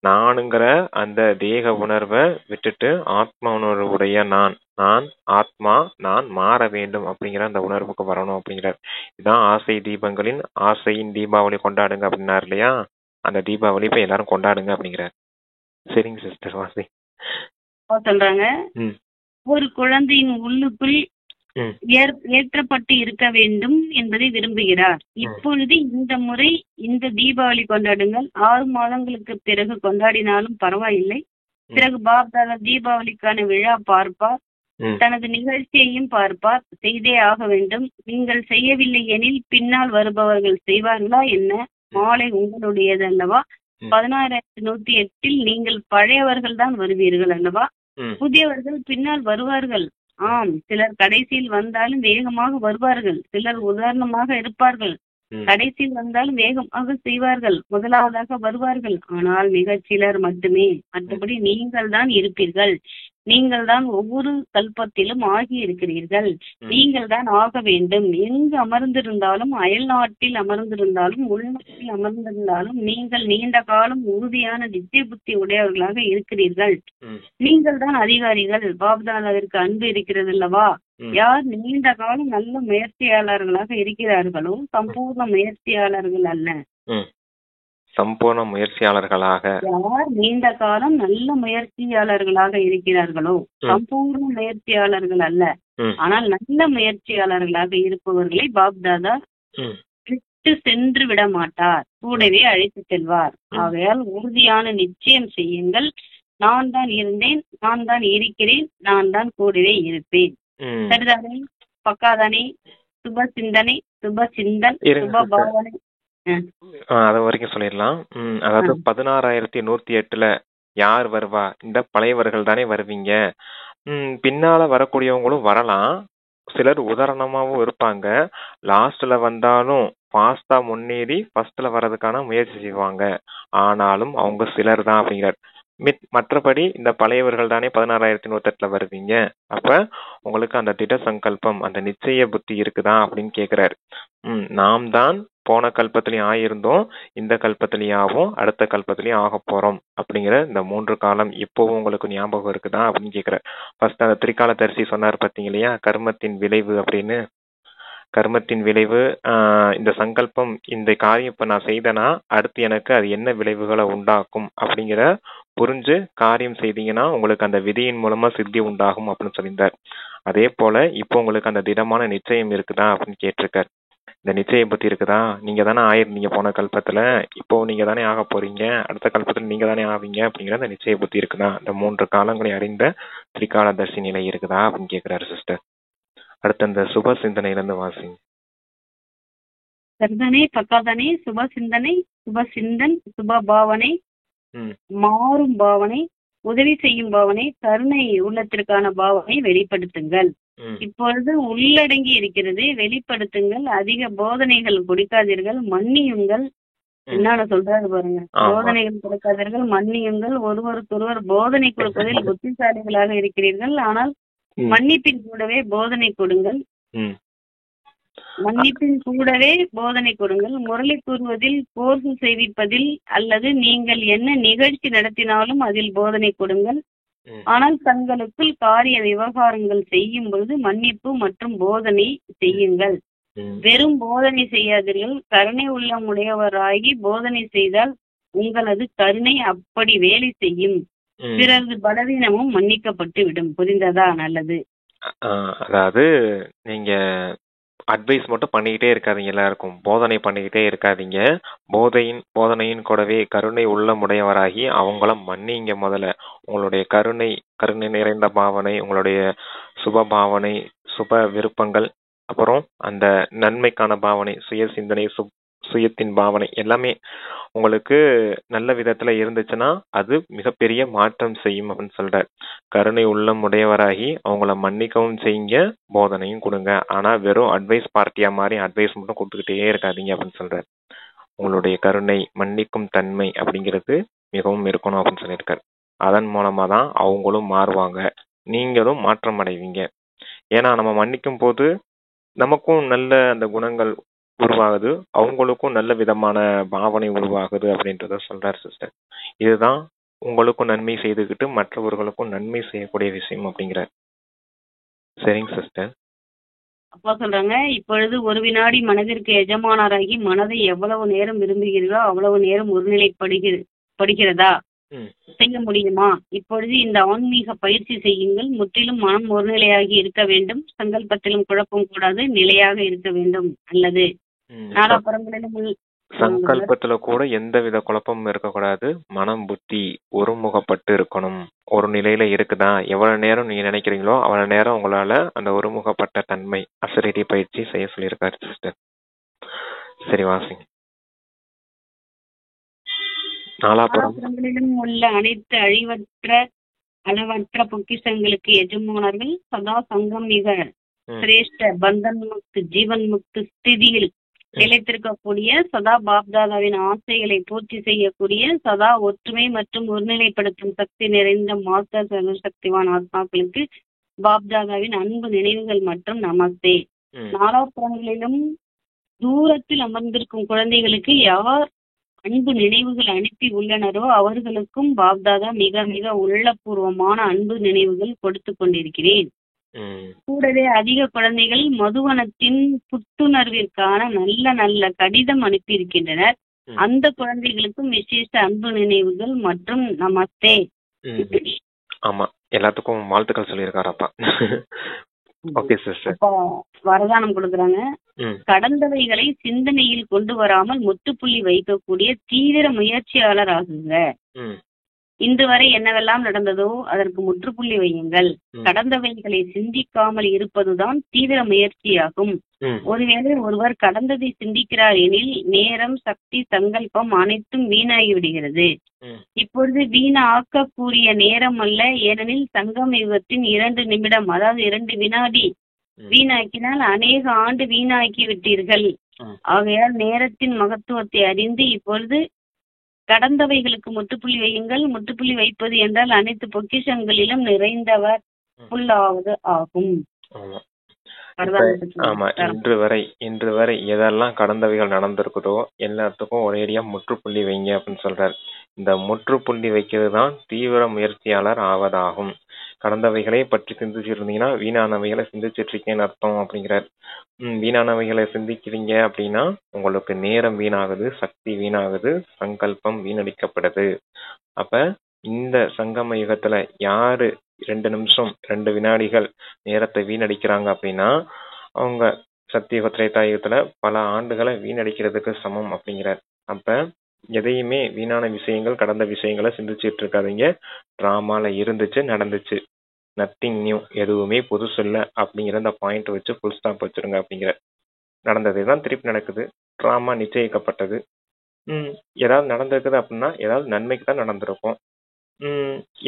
[SPEAKER 2] நானுங்கிற அந்த தேக உணர்வை விட்டுட்டு ஆத்மா உணர்வுடைய நான் ஆத்மா, நான் மாற வேண்டும் அப்படிங்கிற அந்த உணர்வுக்கு வரணும் அப்படிங்கிறார். இதுதான் ஆசை தீபங்களின் ஆசையின் தீபாவளி கொண்டாடுங்க அப்படின்னாரு இல்லையா? அந்த தீபாவளி இப்ப எல்லாரும் கொண்டாடுங்க அப்படிங்கிறார். சரிங்க சிஸ்டர், வாசி.
[SPEAKER 1] சொல்றாங்க, ஒரு குழந்தையின் உள்ளுக்குள் ஏற்றப்பட்டு இருக்க வேண்டும் என்பதை விரும்புகிறார். இப்பொழுது இந்த முறை இந்த தீபாவளி கொண்டாடுங்கள். 6 மாதங்களுக்கு பிறகு கொண்டாடினாலும் பரவாயில்லை. பிறகு பாப்தாதா தீபாவளிக்கான விழா பார்ப்பார். தனது நிகழ்ச்சியையும் பார்ப்பார். செய்தே ஆக வேண்டும். நீங்கள் செய்யவில்லை எனில் பின்னால் வருபவர்கள் செய்வார்களா என்ன? மாலை உங்களுடையது அல்லவா? 1608 நீங்கள் பழையவர்கள் தான் வருவீர்கள் அல்லவா? புதியவர்கள் பின்னால் வருவார்கள். ஆம், சிலர் கடைசியில் வந்தாலும் வேகமாக வருவார்கள். சிலர் உதாரணமாக இருப்பார்கள். கடைசியில் வந்தாலும் வேகமாக செய்வார்கள். முதலாவதாக வருவார்கள். ஆனால் மிகச் சிலர் மட்டுமே. மற்றபடி நீங்கள் தான் இருப்பீர்கள். நீங்கள் தான் ஒவ்வொரு கல்பத்திலும் ஆகி இருக்கிறீர்கள். நீங்கள் தான் ஆக வேண்டும். எங்கு அமர்ந்திருந்தாலும், அயல் நாட்டில் அமர்ந்திருந்தாலும், உள்நாட்டில் அமர்ந்திருந்தாலும் நீங்கள் நீண்ட காலம் உறுதியான நித்திய புத்தி உடையவர்களாக இருக்கிறீர்கள். நீங்கள் தான் அதிகாரிகள். பாப்தாதாவிற்கு அன்பு இருக்கிறது அல்லவா? யார் நீண்ட காலம் நல்ல முயற்சியாளர்களாக இருக்கிறார்களோ, சம்பூர்ண முயற்சியாளர்கள் அல்ல.
[SPEAKER 2] சம்பூர்ண முயற்சியாளர்களாக
[SPEAKER 1] யார் நீண்ட காலம் நல்ல முயற்சியாளர்களாக இருக்கிறார்களோ, சம்பூர்ண முயற்சியாளர்கள் அல்ல, ஆனால் நல்ல முயற்சியாளர்களாக இருப்பவர்களை பாப்தாதா விட்டு சென்று விட மாட்டார், கூடவே அழைத்து செல்வார். ஆகையால் உறுதியான நிச்சயம் செய்யுங்கள். நான் தான் இருந்தேன், நான் தான் இருக்கிறேன், நான் தான் கூடவே இருப்பேன். சரிதானே? பக்காதானே? சுப சிந்தனை, சுப சிந்தன், சுப பாவனை.
[SPEAKER 2] அது வரைக்கும் சொல்லிடலாம். அதாவது 16,108 யார் வருவா? இந்த பழையவர்கள் தானே வருவீங்க. பின்னால வரக்கூடியவங்களும் வரலாம். சிலர் உதாரணமாவும் இருப்பாங்க. லாஸ்ட்ல வந்தாலும் ஃபாஸ்டா முன்னேறி ஃபர்ஸ்ட்ல வர்றதுக்கான முயற்சி செய்வாங்க. ஆனாலும் அவங்க சிலர் தான் அப்படிங்கிறார். மற்றபடி இந்த பழையவர்கள் தானே 16,108 வருவீங்க. அப்ப உங்களுக்கு அந்த திட சங்கல்பம், அந்த நிச்சய புத்தி இருக்குதா அப்படின்னு கேக்குறாரு. நாம் தான் போன கல்பத்திலையும் ஆயிருந்தோம், இந்த கல்பத்திலையும் ஆகும், அடுத்த கல்பத்திலையும் ஆக போறோம் அப்படிங்கிற இந்த 3 காலம் இப்பவும் உங்களுக்கு ஞாபகம் இருக்குதா அப்படின்னு கேக்குறாரு. ஃபர்ஸ்ட் அந்த திரிகால தரிசி சொன்னார் பாத்தீங்க இல்லையா, கர்மத்தின் விளைவு அப்படின்னு. கர்மத்தின் விளைவு, இந்த சங்கல்பம், இந்த காரியம் இப்ப நான் செய்தேன்னா அடுத்து எனக்கு அது என்ன விளைவுகளை உண்டாக்கும் அப்படிங்கிற புரிஞ்சு காரியம் செய்தீங்கன்னா உங்களுக்கு அந்த விதியின் மூலமா சித்தி உண்டாகும் அப்படின்னு சொல்லியிருந்தார். அதே போல இப்போ உங்களுக்கு அந்த திடமான நிச்சயம் இருக்குதா அப்படின்னு கேட்டிருக்காரு. இந்த நிச்சய புத்தி இருக்குதா? நீங்க தானே ஆயிருந்தீங்க போன கல்பத்துல, இப்போ நீங்க தானே ஆக போறீங்க, அடுத்த கல்பத்துல நீங்க தானே ஆவீங்க அப்படிங்கிற அந்த நிச்சய புத்தி இருக்குதா? இந்த 3 காலங்களை அறிந்த திரிகாலதர்சி நிலை இருக்குதா அப்படின்னு கேக்குறாரு சிஸ்டர். அடுத்து அந்த சுப சிந்தனையில இருந்து வாசிங்க.
[SPEAKER 1] சரிதானே? பக்காதானே? சுப சிந்தனை, சுப சிந்தன், சுப பாவனை, மாறும் பாவனை, உதவி செய்யும் பாவனை, கருணை உள்ளத்திற்கான பாவனை வெளிப்படுத்துங்கள். இப்பொழுது உள்ளடங்கி இருக்கிறது, வெளிப்படுத்துங்கள். அதிக போதனைகள் கொடுக்காதீர்கள், மன்னியுங்கள். என்னன்னு சொல்றாரு பாருங்க. போதனைகள் கொடுக்காதீர்கள், மன்னியுங்கள். ஒருவருக்கொருவர் போதனை கொடுப்பதில் புத்திசாலிகளாக இருக்கிறீர்கள். ஆனால் மன்னிப்பின் கூடவே போதனை கொடுங்கள். மன்னிப்பின் கூடவே போதனை கொடுங்கள். முரளி கூறுவதில், கோர்ஸ் செய்விப்பதில், அல்லது நீங்கள் என்ன நிகழ்ச்சி நடத்தினாலும் அதில் போதனை கொடுங்கள். ஆனால் தங்களுக்குள் காரிய விவகாரங்கள் செய்யும் பொழுது மன்னிப்பு மற்றும் போதனை செய்யுங்கள். வெறும் போதனை செய்யாதீர்கள். கருணை உள்ளமுடையவராகி போதனை செய்தால் உங்களது கருணை அப்படி வேலை செய்யும். பிறகு பலவீனமும் மன்னிக்கப்பட்டு விடும். புரிந்ததா? நல்லது.
[SPEAKER 2] அதாவது நீங்க அட்வைஸ் மட்டும் பண்ணிக்கிட்டே இருக்காதீங்க, எல்லாருக்கும் போதனை பண்ணிக்கிட்டே இருக்காதீங்க. போதனையின் கூடவே கருணை உள்ளமுடையவராகி அவங்கள மன்னிங்க. முதல்ல உங்களுடைய கருணை நிறைந்த பாவனை, உங்களுடைய சுப பாவனை, சுப விருப்பங்கள் அப்புறம் அந்த நன்மைக்கான பாவனை, சுய சிந்தனை, சுயத்தின் பாவனை எல்லாமே உங்களுக்கு நல்ல விதத்துல இருந்துச்சுன்னா அது மிகப்பெரிய மாற்றம் செய்யும் அப்படின்னு சொல்றார். கருணை உள்ளம் உடையவராகி அவங்கள மன்னிக்கவும் செய்யுங்க, போதனையும் கொடுங்க. ஆனா வெறும் அட்வைஸ் பார்ட்டியா மாதிரி அட்வைஸ் மட்டும் கொடுத்துக்கிட்டே இருக்காதீங்க அப்படின்னு சொல்றார். உங்களுடைய கருணை, மன்னிக்கும் தன்மை அப்படிங்கிறது மிகவும் இருக்கணும் அப்படின்னு சொல்லியிருக்காரு. அதன் மூலமா தான் அவங்களும் மாறுவாங்க, நீங்களும் மாற்றம் அடைவீங்க. ஏன்னா நம்ம மன்னிக்கும் போது நமக்கும் நல்ல அந்த குணங்கள் உருவாகுது, அவங்களுக்கும் நல்ல விதமான பாவனை உருவாகுது அப்படின்றத சொல்றாரு சிஸ்டர். இதுதான் உங்களுக்கும் நன்மை செய்துக்கிட்டு மற்றவர்களுக்கும் நன்மை செய்யக்கூடிய விஷயம் அப்படிங்கிறார். சரிங்க சிஸ்டர்.
[SPEAKER 1] அப்பா சொல்றாங்க, இப்பொழுது ஒரு வினாடி மனதிற்கு எஜமானராகி மனதை எவ்வளவு நேரம் விரும்புகிறீர்களோ அவ்வளவு நேரம் ஒருநிலைப்படுகிறதா செய்ய முடியுமா? இப்பொழுது இந்த ஆன்மீக பயிற்சி செய்யுங்கள். முற்றிலும் மனம் ஒருநிலையாகி இருக்க வேண்டும். சங்கல்பத்திலும் குழப்பம் கூடாது, நிலையாக இருக்க வேண்டும். அல்லது நாலாபுறங்களிலும்
[SPEAKER 2] சங்கல்பத்துல கூட எந்த வித குழப்பமும் இருக்கக்கூடாது. மனம் புத்தி ஒருமுகப்பட்டு இருக்கணும். ஒரு நிலையில இருக்குதா, எவ்வளவு நேரம் நீங்க நினைக்கிறீங்களோ அவ்வளவு நேரம் உங்களால அந்த ஒருமுகப்பட்ட தன்மை அசரிட்டி பயிற்சி செய்ய சொல்லியிருக்காரு சிஸ்டர். சரி வாசிங்க.
[SPEAKER 1] நாலாபுறங்களிலும் உள்ள அனைத்து அளவற்ற பொக்கிஷங்களுக்கு எஜமானர்கள் சதா சங்கம் மிக சிரேஷ்ட பந்தன் முக்து ஜீவன் முக்து ஸ்திதியில் நிலைத்திருக்கக்கூடிய, சதா பாப்தாதாவின் ஆசைகளை பூர்த்தி செய்யக்கூடிய, சதா ஒற்றுமை மற்றும் ஒருநிலைப்படுத்தும் சக்தி நிறைந்த மாஸ்டர் சர்வசக்திவான் ஆத்மாக்களுக்கு பாப்தாதாவின் அன்பு நினைவுகள் மற்றும் நமஸ்தே. நாலாபுறங்களிலும் தூரத்தில் அமர்ந்திருக்கும் குழந்தைகளுக்கு யார் அன்பு நினைவுகள் அனுப்பி உள்ளனரோ அவர்களுக்கும் பாப்தாதா மிக மிக உள்ளபூர்வமான அன்பு நினைவுகள் கொடுத்து கொண்டிருக்கிறேன். கூடவே அதிக குழந்தைகள் மதுவனத்தின் புத்துணர்விற்கான நல்ல நல்ல கடிதம் அனுப்பியிருக்கின்றனர். அந்த குழந்தைகளுக்கும் விசேஷ அன்பு நினைவுகள் மற்றும் நமஸ்தே.
[SPEAKER 2] ஆமா, எல்லாத்துக்கும் வாழ்த்துக்கள் சொல்லியிருக்காரப்பா. Okay sister.
[SPEAKER 1] வரதானம் கொடுக்குறாங்க. கடந்தவைகளை சிந்தனையில் கொண்டு வராமல் முற்றுப்புள்ளி வைக்கக்கூடிய தீவிர முயற்சியாளர் ஆகுங்க. இன்று வரை என்னவெல்லாம் நடந்ததோ அதற்கு முற்றுப்புள்ளி வையுங்கள். கடந்தவைகளை சிந்திக்காமல் இருப்பதுதான் தீவிர முயற்சியாகும். ஒருவேளை ஒருவர் கடந்ததை சிந்திக்கிறார் எனில் நேரம், சக்தி, சங்கல்பம் அனைத்தும் வீணாகி விடுகிறது. இப்பொழுது வீணாக்கக்கூடிய நேரம் அல்ல, ஏனெனில் சங்கம் யுகத்தின் 2 நிமிடம், அதாவது 2 வினாடி வீணாக்கினால் அநேக ஆண்டு வீணாக்கி விட்டீர்கள். ஆகையால் நேரத்தின் மகத்துவத்தை அறிந்து இப்பொழுது கடந்தவைகளுக்கு முற்றுப்புள்ளி வையுங்கள். முற்றுப்புள்ளி வைப்பது என்றால் அனைத்து பொக்கிஷங்களிலும் நிறைந்தவர் புல்லாவது ஆகும்.
[SPEAKER 2] ஆமா, இன்று வரை எதெல்லாம் கடந்தவைகள் நடந்திருக்குதோ எல்லாத்துக்கும் ஒரேடியா முற்றுப்புள்ளி வைங்க அப்படின்னு சொல்றாரு. இந்த முற்றுப்புள்ளி வைக்கிறது தான் தீவிர முயற்சியாளர் ஆவதாகும். கடந்தவைகளை பற்றி சிந்திச்சிருந்தீங்கன்னா வீணானவைகளை சிந்திச்சிட்டு இருக்கேன்னு அர்த்தம் அப்படிங்கிறார். வீணானவைகளை சிந்திக்கிறீங்க அப்படின்னா உங்களுக்கு நேரம் வீணாகுது, சக்தி வீணாகுது, சங்கல்பம் வீணடிக்கப்படுது. அப்ப இந்த சங்கம யுகத்துல யாரு 2 நிமிஷம் 2 வினாடிகள் நேரத்தை வீணடிக்கிறாங்க அப்படின்னா அவங்க சத்தியுக திரேதாயுகத்துல பல ஆண்டுகளை வீணடிக்கிறதுக்கு சமம் அப்படிங்கிறார். அப்ப எதையுமே வீணான விஷயங்கள், கடந்த விஷயங்களை சிந்திச்சுட்டு இருக்காதீங்க. டிராமால இருந்துச்சு, நடந்துச்சு, நத்திங் நியூ, எதுவுமே புதுசு இல்லை அப்படிங்கிற அந்த பாயிண்ட் வச்சு ஃபுல் ஸ்டாப் வச்சிருங்க அப்படிங்கிற. நடந்ததே தான் திருப்பி நடக்குது, டிராமா நிச்சயிக்கப்பட்டது. ஏதாவது நடந்திருக்குது அப்படின்னா ஏதாவது நன்மைக்கு தான் நடந்திருக்கும்.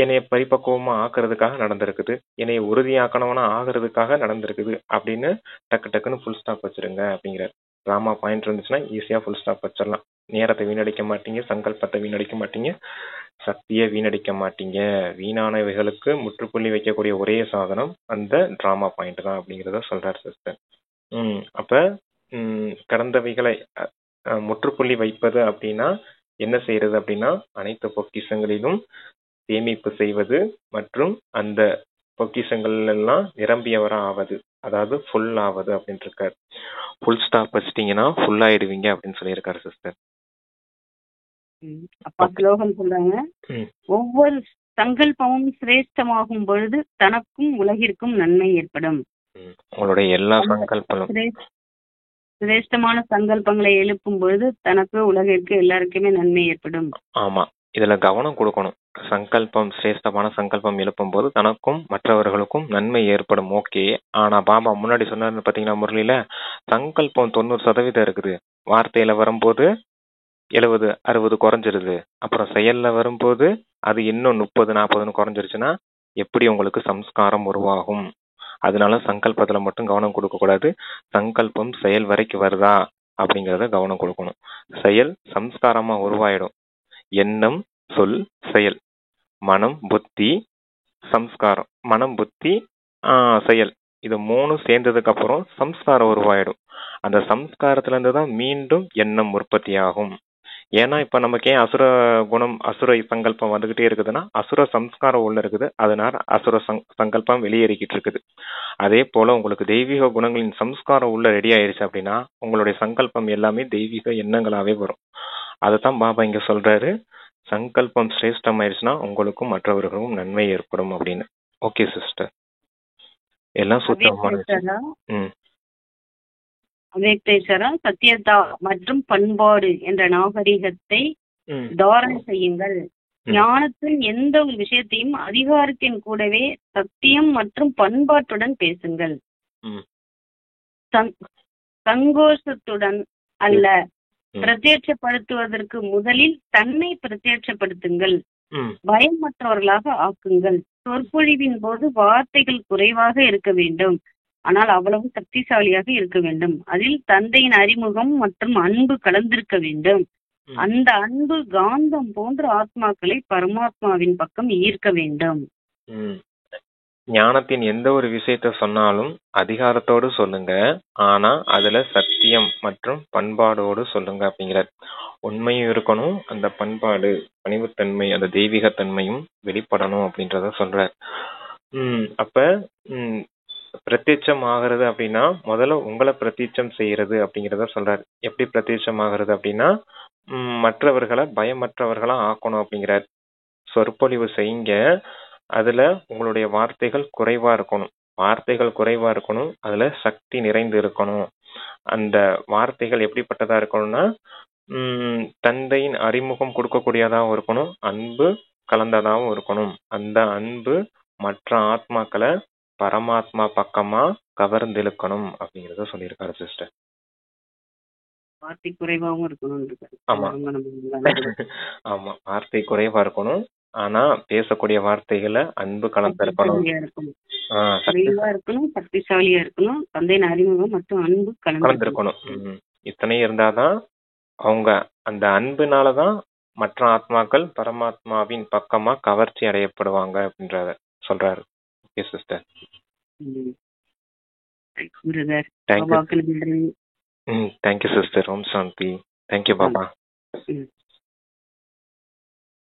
[SPEAKER 2] என்னைய பரிபக்குவமா ஆக்குறதுக்காக நடந்திருக்குது, என்னைய உறுதியாக்கணவனா ஆகிறதுக்காக நடந்திருக்குது அப்படின்னு டக்குன்னு ஃபுல் ஸ்டாப் வச்சிருங்க அப்படிங்கிறார். டிராமா பாயிண்ட் இருந்துச்சுன்னா ஈஸியா ஃபுல் ஸ்டாப் வச்சிடலாம். நேரத்தை வீணடிக்க மாட்டீங்க, சங்கல்பத்தை வீணடிக்க மாட்டீங்க, சக்தியை வீணடிக்க மாட்டீங்க. வீணானவைகளுக்கு முற்றுப்புள்ளி வைக்கக்கூடிய ஒரே சாதனம் அந்த டிராமா பாயிண்ட் தான் அப்படிங்கிறத சொல்றாரு சிஸ்டர். அப்ப கடந்தவைகளை முற்றுப்புள்ளி வைப்பது அப்படின்னா என்ன செய்யறது அப்படின்னா அனைத்து பொக்கிஷங்களிலும் சேமிப்பு செய்வது மற்றும் அந்த பொக்கிஷங்கள் எல்லாம் நிரம்பியவரா ஆவது, அதாவது ஃபுல் ஆவது அப்படின்னு இருக்காரு. ஃபுல் ஸ்டாப் வச்சிட்டீங்கன்னா ஃபுல் ஆயிடுவீங்க அப்படின்னு சொல்லியிருக்காரு சிஸ்டர்.
[SPEAKER 1] அப்பா ஸ்லோகம் சொல்றாங்க, ஒவ்வொரு சங்கல்பமும் சிரேஷ்டமாகும் பொழுது தனக்கும் உலகிற்கும் நன்மை ஏற்படும்.
[SPEAKER 2] உங்களுடைய எல்லா சங்கல்பங்களும்
[SPEAKER 1] சிரேஷ்டமான சங்கல்பங்களை எழுப்பும் பொழுது தனக்கு உலகிற்கு எல்லாருக்குமே நன்மை ஏற்படும்.
[SPEAKER 2] ஆமா, இதுல கவனம் கொடுக்கணும். சங்கல்பம், சிரேஷ்டமான சங்கல்பம் எழுப்பும் போது தனக்கும் மற்றவர்களுக்கும் நன்மை ஏற்படும். ஓகே. ஆனா பாபா முன்னாடி சொன்னாரு பாத்தீங்கன்னா முரளியில, சங்கல்பம் 90% இருக்குது. வார்த்தையில வரும்போது 70, 60 குறைஞ்சிருது. அப்புறம் செயல்ல வரும்போது அது இன்னும் 30, 40 குறைஞ்சிருச்சுன்னா எப்படி உங்களுக்கு சம்ஸ்காரம் உருவாகும்? அதனால சங்கல்பத்துல மட்டும் கவனம் கொடுக்க கூடாது. சங்கல்பம் செயல் வரைக்கும் வருதா அப்படிங்கறத கவனம் கொடுக்கணும். செயல் சம்ஸ்காரமா உருவாயிடும். எண்ணம், சொல், செயல், மனம், புத்தி, சம்ஸ்காரம். மனம், புத்தி, செயல், இது 3 சேர்ந்ததுக்கு அப்புறம் சம்ஸ்காரம் உருவாயிடும். அந்த சம்ஸ்காரத்துல இருந்து தான் மீண்டும் எண்ணம் உற்பத்தி ஆகும். ஏன்னா இப்ப நமக்கு ஏன் அசுர குணம், அசுர சங்கல்பம் வந்துகிட்டே இருக்குதுன்னா அசுர சம்ஸ்காரம் உள்ள இருக்குது. அதனால அசுர சங்கல்பம் வெளியேறிக்கிட்டு இருக்குது. அதே போல உங்களுக்கு தெய்வீக குணங்களின் சம்ஸ்காரம் உள்ள ரெடி ஆயிருச்சு அப்படின்னா உங்களுடைய சங்கல்பம் எல்லாமே தெய்வீக எண்ணங்களாவே வரும். அதைத்தான் பாபா இங்க சொல்றாரு, சங்கல்பம் சிரேஷ்டம் ஆயிடுச்சுன்னா உங்களுக்கும் மற்றவர்களுக்கும் நன்மை ஏற்படும் அப்படின்னு. ஓகே சிஸ்டர், எல்லாம் சுத்தமான.
[SPEAKER 1] அவ்யக்தேஸ்வரா, சத்தியதா மற்றும் பண்பாடு என்ற நாகரிகத்தை தாரணை செய்யுங்கள். ஞானத்தின் எந்த ஒரு விஷயத்தையும் அதிகாரத்தின் கூடவே சத்தியம் மற்றும் பண்பாட்டுடன் பேசுங்கள். சங்கோஷத்துடன் அல்ல. பிரத்யட்சப்படுத்துவதற்கு முதலில் தன்னை பிரத்யட்சப்படுத்துங்கள். பயமற்றவர்களாக ஆக்குங்கள். சொற்பொழிவின் போது வார்த்தைகள் குறைவாக இருக்க வேண்டும், ஆனால் அவ்வளவு சக்திசாலியாக இருக்க வேண்டும். அதில் தந்தையின் அறிமுகம் மற்றும் அன்பு கலந்திருக்க வேண்டும். அந்த அன்பு காந்தம் போன்ற ஆத்மாக்களை பரமாத்மாவின் பக்கம் ஈர்க்க வேண்டும்.
[SPEAKER 2] ஞானத்தின் எந்த ஒரு விஷயத்த சொன்னாலும் அதிகாரத்தோடு சொல்லுங்க, ஆனா அதுல சத்தியம் மற்றும் பண்பாடோடு சொல்லுங்க அப்படிங்கிறார். உண்மையும் இருக்கணும், அந்த பண்பாடு, பணிவுத்தன்மை, அந்த தெய்வீகத்தன்மையும் வெளிப்படணும் அப்படின்றத சொல்றார். அப்ப பிரத்யட்சம் ஆகிறது அப்படின்னா முதல்ல உங்களை பிரத்யட்சம் செய்யறது அப்படிங்கிறத சொல்றாரு. எப்படி பிரத்யட்சம் ஆகிறது அப்படின்னா மற்றவர்களை பயமற்றவர்களா ஆக்கணும் அப்படிங்கிறார். சொற்பொழிவு செய்யுங்க, அதுல உங்களுடைய வார்த்தைகள் குறைவா இருக்கணும். அதுல சக்தி நிறைந்து இருக்கணும். அந்த வார்த்தைகள் எப்படிப்பட்டதா இருக்கணும்னா தந்தையின் அறிமுகம் கொடுக்கக்கூடியதாகவும் இருக்கணும், அன்பு கலந்ததாகவும் இருக்கணும். அந்த அன்பு மற்ற ஆத்மாக்களை பரமாத்மா பக்கமா கவர்ந்து இழுக்கணும் அப்படிங்கறத சொல்லியிருக்காரு சிஸ்டர்.
[SPEAKER 1] வார்த்தை குறைவாகவும் இருக்கணும்.
[SPEAKER 2] ஆமா, வார்த்தை குறைவா இருக்கணும், ஆனா பேசக்கூடிய வார்த்தைகளை அன்பு கலந்து இருக்கணும்.
[SPEAKER 1] சக்திசாலியா இருக்கணும். தந்தையின் அறிமுகம் மற்றும் அன்பு கலந்து இருக்கணும்.
[SPEAKER 2] இத்தனை இருந்தாதான் அவங்க அந்த அன்புனாலதான் மற்ற ஆத்மாக்கள் பரமாத்மாவின் பக்கமா கவர்ச்சி அடையப்படுவாங்க அப்படின்றத சொல்றாரு. Okay sister. Thank you sister. ஓம் சாந்தி. தேங்க்யூ பாபா.